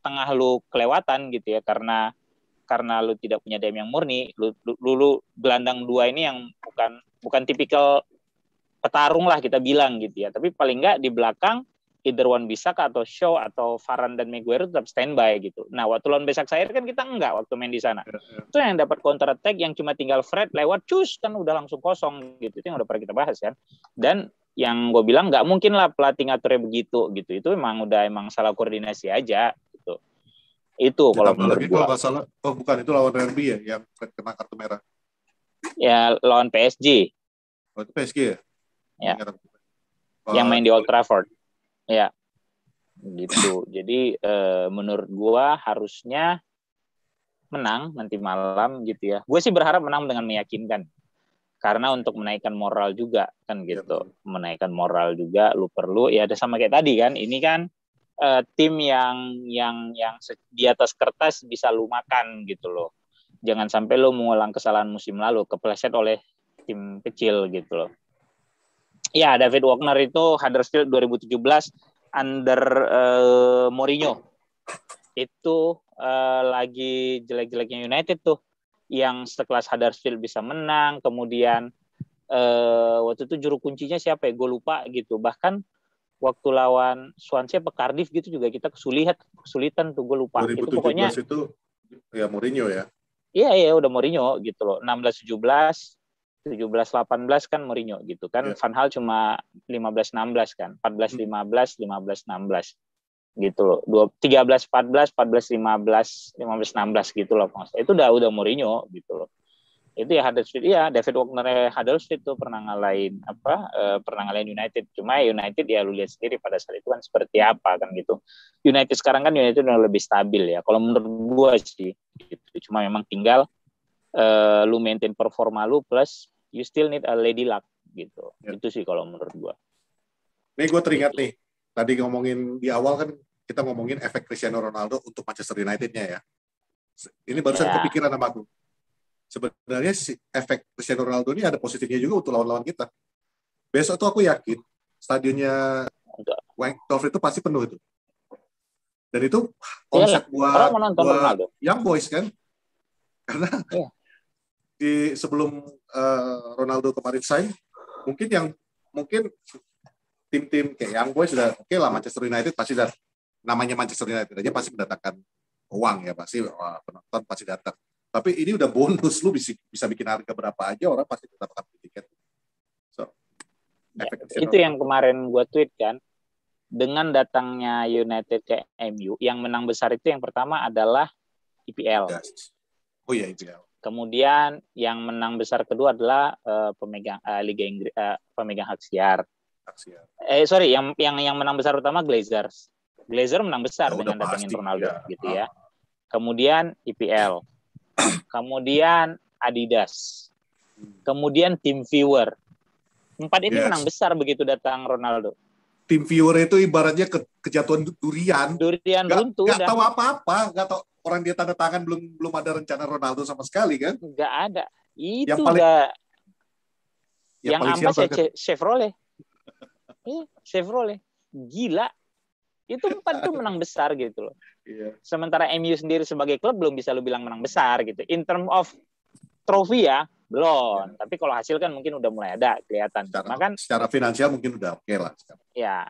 tengah lu kelewatan gitu ya karena lu tidak punya DM yang murni, lu gelandang 2 ini yang bukan tipikal petarung lah kita bilang gitu ya. Tapi paling nggak di belakang either Wan-Bissaka atau Shaw atau Varane dan Maguire tetap standby gitu. Nah, waktu lawan Besak Sahir kan kita enggak waktu main di sana. Itu yang dapat counter attack yang cuma tinggal Fred lewat cus kan udah langsung kosong gitu. Itu yang udah pernah kita bahas kan. Dan yang gue bilang nggak mungkin lah pelatih ngaturnya begitu gitu. Itu emang salah koordinasi aja gitu. Itu kalau menurut gue. Kalau nggak salah, bukan itu lawan RB ya yang Fred kena kartu merah. Ya lawan PSG. Oh, itu PSG ya? Ya. Yang main di Old Trafford. Ya, gitu. Jadi menurut gua harusnya menang nanti malam gitu ya. Gue sih berharap menang dengan meyakinkan. Karena untuk menaikkan moral juga kan gitu. Ya, menaikkan moral juga lu perlu ya, ada sama kayak tadi kan. Ini kan tim yang di atas kertas bisa lu makan gitu loh. Jangan sampai lu mengulang kesalahan musim lalu, kepleset oleh tim kecil gitu loh. Ya, David Wagner itu Huddersfield 2017 under Mourinho. Itu lagi jelek-jeleknya United tuh. Yang sekelas Huddersfield bisa menang. Kemudian waktu itu juru kuncinya siapa ya? Gue lupa gitu. Bahkan waktu lawan Swansea atau Cardiff gitu juga kita kesulitan tuh, gue lupa. 2017 itu pokoknya itu ya Mourinho ya. Iya udah Mourinho gitu loh. 16-17 17-18 kan Mourinho gitu kan. Van Gaal cuma 15-16 kan. 14-15, 15-16 gitu loh. 13-14, 14-15, 15-16 gitu loh. Itu udah Mourinho gitu loh. Itu ya Huddersfield, iya David Wagner Huddersfield tuh pernah ngalahin United. Cuma United ya lu lihat sendiri pada saat itu kan seperti apa kan gitu. United sekarang kan United udah lebih stabil ya. Kalau menurut gua sih gitu. Cuma memang tinggal lu maintain performa lu plus you still need a lady luck gitu. Ya. Itu sih kalau menurut gua. Nih gue teringat nih, tadi ngomongin di awal kan kita ngomongin efek Cristiano Ronaldo untuk Manchester United-nya ya. Ini barusan kepikiran sama aku. Sebenarnya efek Cristiano Ronaldo ini ada positifnya juga untuk lawan-lawan kita. Besok tuh aku yakin stadionnya Wankdorf itu pasti penuh itu. Dan itu omset buat Young Boys kan. Karena sebelum Ronaldo kemarin sign, mungkin tim-tim kayak Young Boys sudah oke lah, Manchester United pasti namanya Manchester United aja pasti mendatangkan uang ya, pasti penonton pasti datang. Tapi ini udah bonus, lu bisa bikin harga berapa aja, orang pasti tetap akan beli tiket. So, itu yang kemarin gue tweet kan, dengan datangnya United ke MU, yang menang besar itu yang pertama adalah IPL. Yes. Oh iya, IPL. Kemudian yang menang besar kedua adalah pemegang Liga Inggris, pemegang hak siar. Yang menang besar pertama Glazers. Glazer menang besar dengan datangin Ronaldo gitu ya. Kemudian IPL. Kemudian Adidas, kemudian Team Viewer. 4 ini menang besar begitu datang Ronaldo. Team Viewer itu ibaratnya kejatuhan durian runtuh. Gak tahu apa-apa, gak tahu orang dia tanda tangan belum ada rencana Ronaldo sama sekali kan? Gak ada. Itu yang ampas ya Chevrolet. Chevrolet. Gila. Itu 4 tuh menang besar gitu loh. Yeah. Sementara MU sendiri sebagai klub belum bisa lu bilang menang besar gitu. In term of trofi ya, belum. Yeah. Tapi kalau hasil kan mungkin udah mulai ada kelihatan. Secara finansial mungkin udah oke lah. Ya,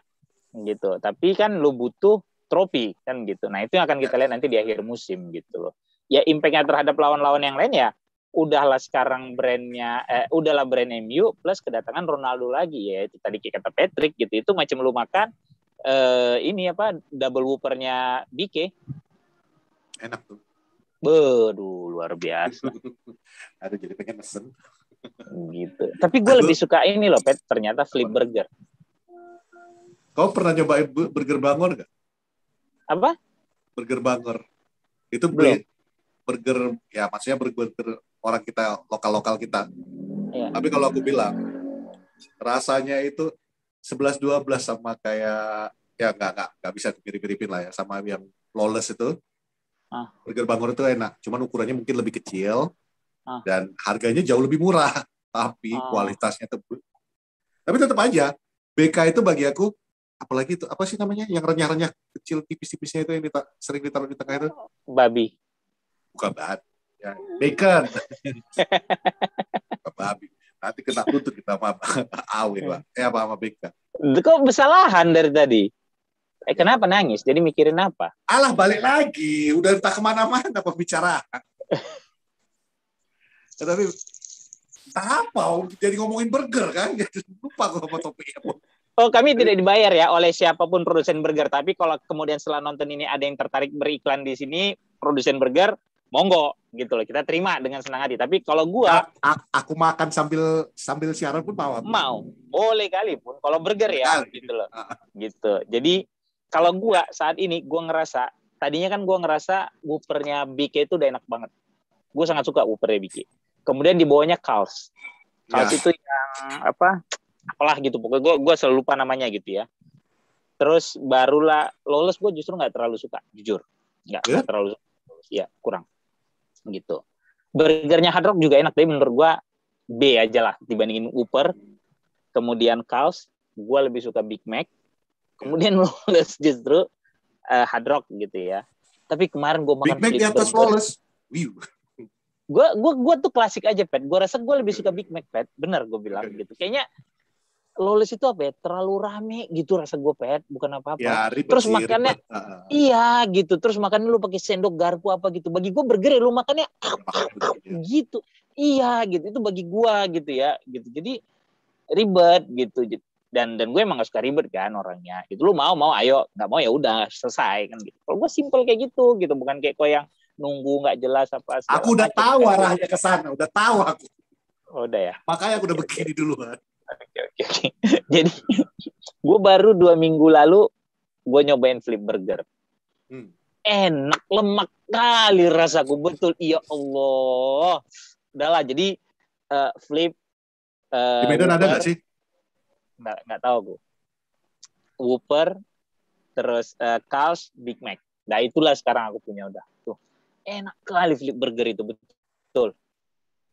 gitu. Tapi kan lu butuh trofi kan gitu. Nah itu yang akan kita lihat nanti di akhir musim gitu loh. Ya impact-nya terhadap lawan-lawan yang lain ya, udahlah sekarang udahlah brand MU plus kedatangan Ronaldo lagi ya. Itu tadi kata Patrick gitu. Itu macam lu makan double whoopernya BK. Enak tuh. Beduh, luar biasa. Aduh, jadi pengen mesen. Gitu. Tapi gue lebih suka ini loh, Pet. Ternyata flip burger. Kau pernah nyobain burger Bangor nggak? Apa? Burger Bangor. Itu burger, ya maksudnya burger orang kita, lokal kita. Ya. Tapi kalau aku bilang, rasanya itu 11-12 sama kayak ya nggak bisa mirip-miripin lah ya sama yang Lawless itu. Burger Bangor itu enak, cuman ukurannya mungkin lebih kecil dan harganya jauh lebih murah, tapi kualitasnya tapi tetap aja BK itu bagi aku, apalagi itu apa sih namanya yang renyah-renyah kecil tipis-tipisnya itu yang sering ditaruh di tengah itu? Babi. Bukan babi, ya, bacon. Bukan babi. Nanti kena tuntut kita sama Awe, Pak. Sama BK. Kok kesalahan dari tadi? Kenapa nangis? Jadi mikirin apa? Alah, balik lagi. Udah entah kemana-mana pembicaraan. Tapi entah apa, jadi ngomongin burger kan? Lupa gue sama topiknya. Oh, kami tidak dibayar ya oleh siapapun produsen burger. Tapi kalau kemudian setelah nonton ini ada yang tertarik beriklan di sini, produsen burger, monggo gitu loh, kita terima dengan senang hati. Tapi kalau gua aku makan sambil siaran pun mau boleh kali pun kalau burger ya gitu loh. Gitu. Jadi kalau gua saat ini gua ngerasa tadinya kan gua ngerasa whoppernya BK itu udah enak banget. Gua sangat suka whoppernya BK. Kemudian di bawahnya Carl's itu yang apalah gitu pokoknya gua selalu lupa namanya gitu ya. Terus barulah Lawless gua justru nggak terlalu suka, jujur nggak terlalu suka. Ya kurang gitu. Burgernya Hard Rock juga enak, tapi menurut gua B aja lah dibandingin Whopper. Kemudian Carl's, gua lebih suka Big Mac. Kemudian Lawless justru Hard Rock gitu ya. Tapi kemarin gua makan Big Mac di atas Lawless. Gua tuh klasik aja, Pet. Gua rasa gua lebih suka Big Mac, Pet. Bener gua bilang gitu. Kayaknya Lawless itu apa ya? Terlalu rame gitu rasa gue, Pet, bukan apa-apa. Ya ribet Terus sih, makannya, ribet. iya gitu. Terus makannya lu pakai sendok garpu apa gitu. Bagi gue burger ya lu makannya Ya, makan juga. Ya. gitu. Iya gitu. Itu bagi gue gitu ya. Gitu. Jadi ribet gitu. Dan gue emang gak suka ribet kan orangnya. Gitu. Lu mau ayo, nggak mau ya udah selesai kan gitu. Kalau gue simple kayak gitu bukan kayak kau yang nunggu nggak jelas apa segala Aku udah macam tahu kan gitu. arahnya ke sana, udah tahu aku. Oh, udah ya. Makanya aku udah Oke, begini duluan. Oke. Jadi gue baru 2 minggu lalu gue nyobain flip burger. Enak, lemak kali rasaku, betul. Iya Allah. Udahlah, jadi flip Di Medan ada nggak Whopper, sih? nggak tahu gue. Whopper, terus Carl's Big Mac. Nah itulah sekarang aku punya udah. Tuh, enak kali flip burger itu, betul.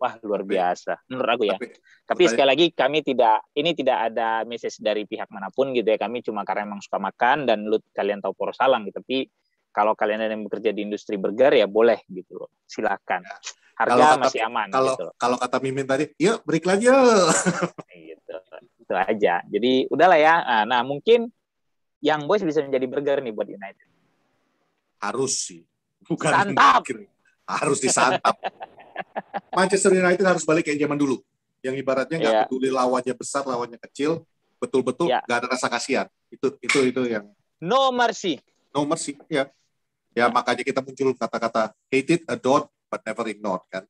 Wah, luar biasa menurut aku ya. Tapi sekali lagi kami tidak ada message dari pihak manapun gitu ya. Kami cuma karena emang suka makan dan kalian tahu poros salang gitu. Tapi kalau kalian ada yang bekerja di industri burger ya boleh gitu loh. Silakan. Harga masih aman gitu. Kalau kata Mimin tadi, yuk break lagi yuk. Gitu. Itu aja. Jadi udahlah ya. Nah, mungkin Young Boys bisa menjadi burger nih buat United. Harus sih. Bukan santap. Harus disantap. Manchester United harus balik kayak zaman dulu. Yang ibaratnya nggak peduli lawannya besar, lawannya kecil, betul-betul nggak ada rasa kasihan. Itu yang no mercy. No mercy, ya. Ya makanya kita muncul kata-kata hate it, adore, but never ignore kan.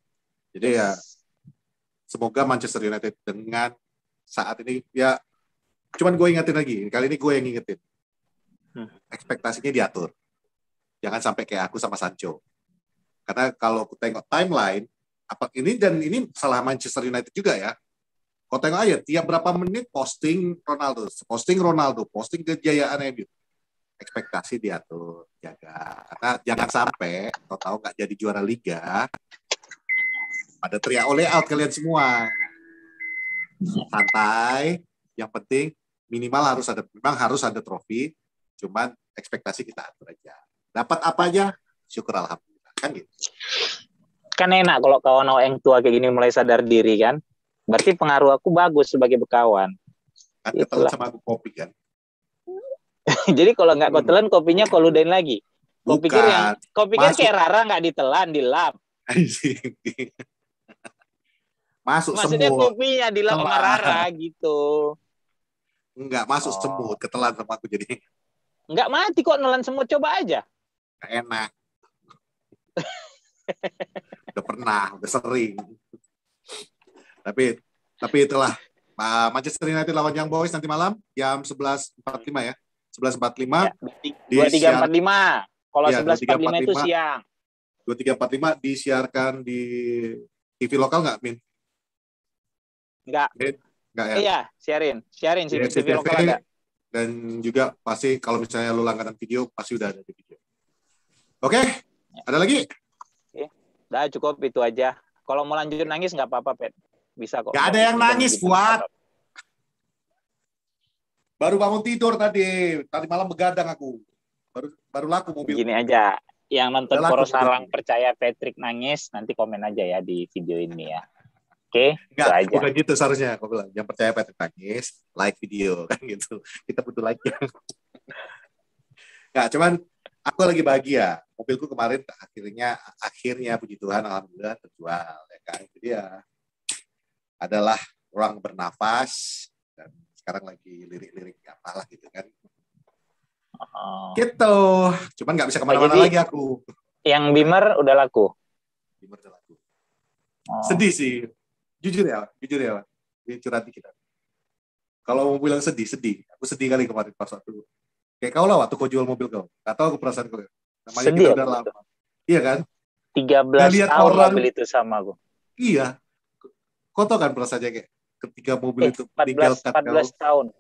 Jadi ya semoga Manchester United dengan saat ini ya, cuman gue ingetin lagi, kali ini gue yang ingetin. Ekspektasinya diatur. Jangan sampai kayak aku sama Sancho. Karena kalau aku tengok timeline, ini salah Manchester United juga ya. Kau tengok aja, tiap berapa menit posting Ronaldo, posting kejayaan MU. Ekspektasi diatur, jaga. Karena jangan sampai kau tahu nggak jadi juara liga, pada teriak oleh out kalian semua. Santai, yang penting minimal memang harus ada trofi, cuman ekspektasi kita atur aja. Dapat apa aja, syukur alhamdulillah. Kan gitu. Kan enak kalau kawan yang tua kayak gini mulai sadar diri kan. Berarti pengaruh aku bagus sebagai bekawan. Kan ketelan sama aku kopi kan. Jadi kalau nggak kau telan, kopinya kau ludahin lagi. Kau pikir kayak Rara nggak ditelan, dilap. Masuk maksudnya semut. Kopinya dilap sama Rara gitu. Enggak, masuk semut, ketelan sama aku jadi. Enggak mati kok nelan semut, coba aja. Nggak enak. Udah pernah, udah sering. Tapi itulah Manchester United lawan Young Boys nanti malam jam 11.45 ya. 11.45 ya, 23.45. Kalau ya, 11.45 itu siang. 23.45 disiarkan di TV lokal nggak, Min? Enggak ya? Iya, siarin sih di TV lokal ada. Dan juga pasti kalau misalnya lu langganan video pasti udah ada di video. Oke, ada lagi? Udah cukup itu aja. Kalau mau lanjut nangis nggak apa-apa, Pet. Bisa kok. Nggak ada yang nangis, Fuad. Baru bangun tidur tadi malam begadang aku. Baru laku mobil. Gini aja, yang nonton Poros Salang percaya Patrick nangis, nanti komen aja ya di video ini ya. Oke, Enggak, bukan gitu seharusnya. Aku bilang, yang percaya Patrick nangis, like video kan gitu. Kita butuh like ya. Nggak, cuman aku lagi bahagia. Mobilku kemarin akhirnya puji Tuhan alhamdulillah terjual ya kan. Jadi ya adalah ruang bernafas dan sekarang lagi lirik-lirik apalah gitu kan. Gitu. Cuman nggak bisa kemana-mana lagi aku. Yang Beamer udah laku? Beamer udah laku. Sedih sih. Jujur ya. Ini curhat dikit. Kalau mau bilang sedih. Aku sedih kali kemarin pas waktu. Kayak kau lah waktu kau jual mobil kau. Gak tau aku perasaan kau. Namanya sedih kita udah lama. Iya kan? 13 tahun orang, mobil itu sama aku. Iya. Kau tau kan perasaannya kayak ketika mobil itu 14 tahun.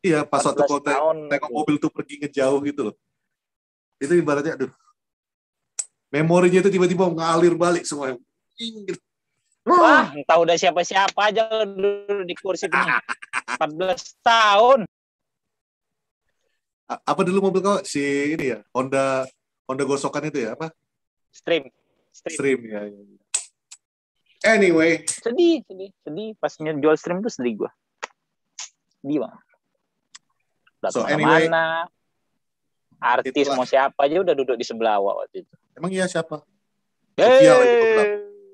Iya, pas waktu kau tengok mobil itu pergi ngejauh gitu loh. Itu ibaratnya, aduh. Memorinya itu tiba-tiba ngalir balik semua. Wah, entah udah siapa-siapa aja dulu di kursi ini. 14 tahun. Apa dulu mobil kau? Si ini ya, Honda gosokan itu ya, apa? Stream ya. Anyway. Sedih. Pas jual Stream tuh sedih gue. sedih banget. Udah So, kemana-mana, artis itulah. mau siapa aja udah duduk di sebelah awak waktu itu. Emang iya siapa? Sofia lagi gue bilang.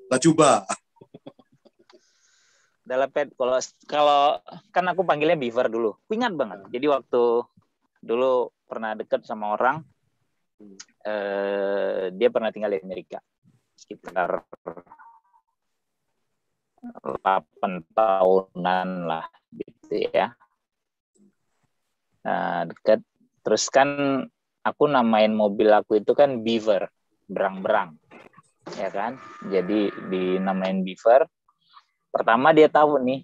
Lah coba. Dalam kalau kan aku panggilnya Beaver dulu. Aku ingat banget. Jadi waktu dulu pernah deket sama orang, dia pernah tinggal di Amerika sekitar 8 tahunan lah gitu ya. Deket. Terus kan aku namain mobil aku itu kan Beaver, berang-berang, ya kan. Jadi dinamain Beaver. Pertama dia tahu nih,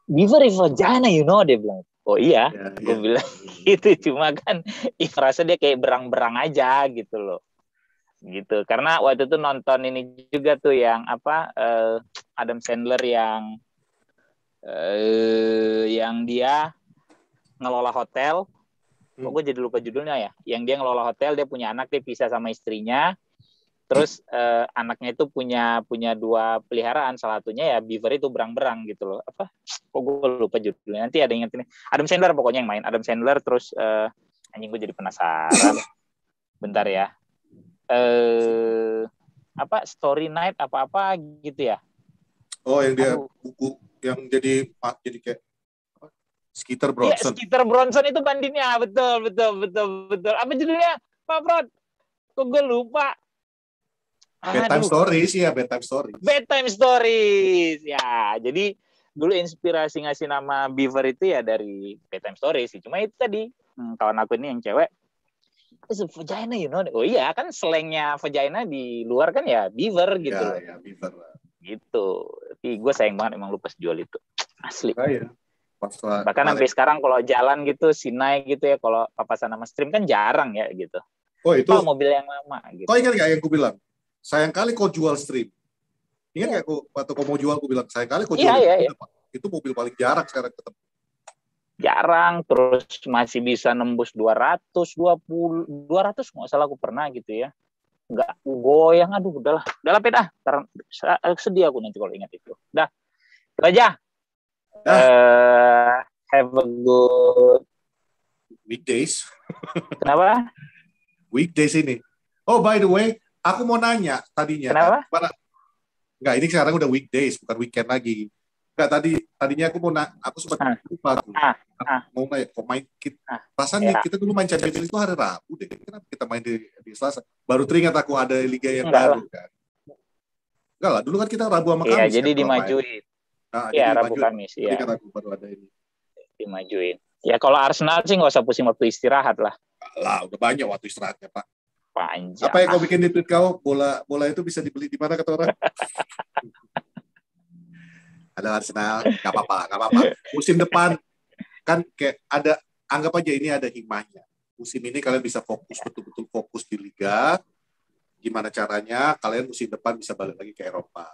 Beaver is vagina, you know, dia bilang. Oh iya, gue bilang gitu. Cuma kan, rasa dia kayak berang-berang aja gitu loh. Gitu. Karena waktu itu nonton ini juga tuh yang apa, Adam Sandler yang dia ngelola hotel. Kok gue jadi lupa judulnya ya. Yang dia ngelola hotel, dia punya anak, dia pisah sama istrinya. Terus anaknya itu punya 2 peliharaan, salah satunya ya Beaver itu berang-berang gitu loh. Apa? Kok gue lupa judulnya. Nanti ada yang inget ini. Adam Sandler pokoknya yang main. Adam Sandler terus anjing gue jadi penasaran. Bentar ya. Apa Story Night apa-apa gitu ya. Oh, yang dia buku yang jadi kayak Skeeter Bronson. Iya, Skeeter Bronson itu banditnya. Betul. Apa judulnya? Pak Prod? Kok gue lupa. Bedtime Stories ya, Bedtime Stories. Ya, jadi dulu inspirasi ngasih nama Beaver itu ya dari Bedtime Stories sih. Cuma itu tadi, kawan aku ini yang cewek, it's a vagina, you know. Oh iya, kan slangnya vagina di luar kan ya Beaver gitu loh. Ya, Beaver. Gitu. Tapi gue sayang banget emang lupa jual itu. Asli. Oh, iya. Bahkan sampai sekarang kalau jalan gitu, Sinai gitu ya, kalau papasan sama Stream kan jarang ya gitu. Oh itu mobil yang lama gitu. Kau ingat gak yang gue bilang? Sayang kali kau jual Stream. Ingat gak waktu kau mau jual, gue bilang sayang kali kau jual itu mobil paling jarang sekarang ketemu. Jarang, terus masih bisa nembus 200 nggak salah aku pernah gitu ya. Nggak goyang, aduh udahlah Pet, sedih aku nanti kalau ingat itu. Dah, itu aja. Have a good weekdays. Kenapa? Weekdays ini. Oh, by the way, aku mau nanya tadinya. Kenapa? Enggak, ini sekarang udah weekdays, bukan weekend lagi. Enggak, tadinya aku sempat lupa aku. Mau nanya, kok main rasanya kita dulu main Champions League itu hari Rabu deh. Kenapa kita main di Selasa? Baru teringat aku ada liga yang baru kan. Enggak lah, dulu kan kita Rabu sama Kamis. Iya, jadi dimajuin. Iya, Rabu Kamis. Iya. Teringat aku baru ada ini. Dimajuin. Ya kalau Arsenal sih nggak usah pusing waktu istirahat lah. Lah, udah banyak waktu istirahatnya, Pak. Panjang. Apa yang kau bikin di tweet kau? Bola itu bisa dibeli di mana kata orang? Ada Arsenal, nggak apa-apa. Musim depan kan kayak anggap aja ini ada hikmahnya. Musim ini kalian bisa betul-betul fokus di liga. Gimana caranya kalian musim depan bisa balik lagi ke Eropa.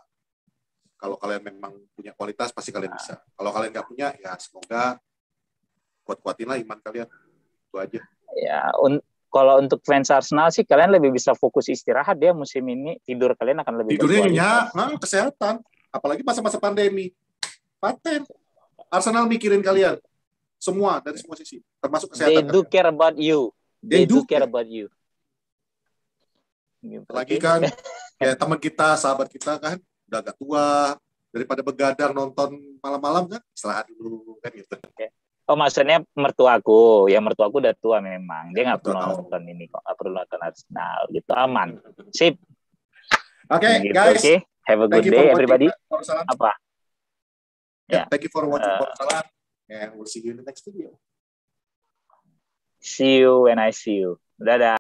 Kalau kalian memang punya kualitas pasti kalian bisa. Kalau kalian nggak punya, ya semoga kuat-kuatin lah iman kalian. Itu aja. Ya, kalau untuk fans Arsenal sih kalian lebih bisa fokus istirahat ya musim ini. Tidur kalian akan lebih tidurnya kesehatan. Apalagi masa-masa pandemi. Paten. Arsenal mikirin kalian. Semua, dari semua sisi. Termasuk kesehatan. They do care about you. They do care about you. Gitu. Lagi kan, ya teman kita, sahabat kita kan, udah agak tua. Daripada begadang nonton malam-malam kan, istirahat dulu kan gitu. Oh, maksudnya mertuaku. Ya mertuaku udah tua memang. Dia nggak perlu nonton ini kok. Nggak perlu nonton Arsenal. Gitu, aman. Sip. Oke, gitu, guys. Okay. Have a good day, everybody. Apa? Thank you for watching Salam. And we'll see you in the next video. See you when I see you. Dadah.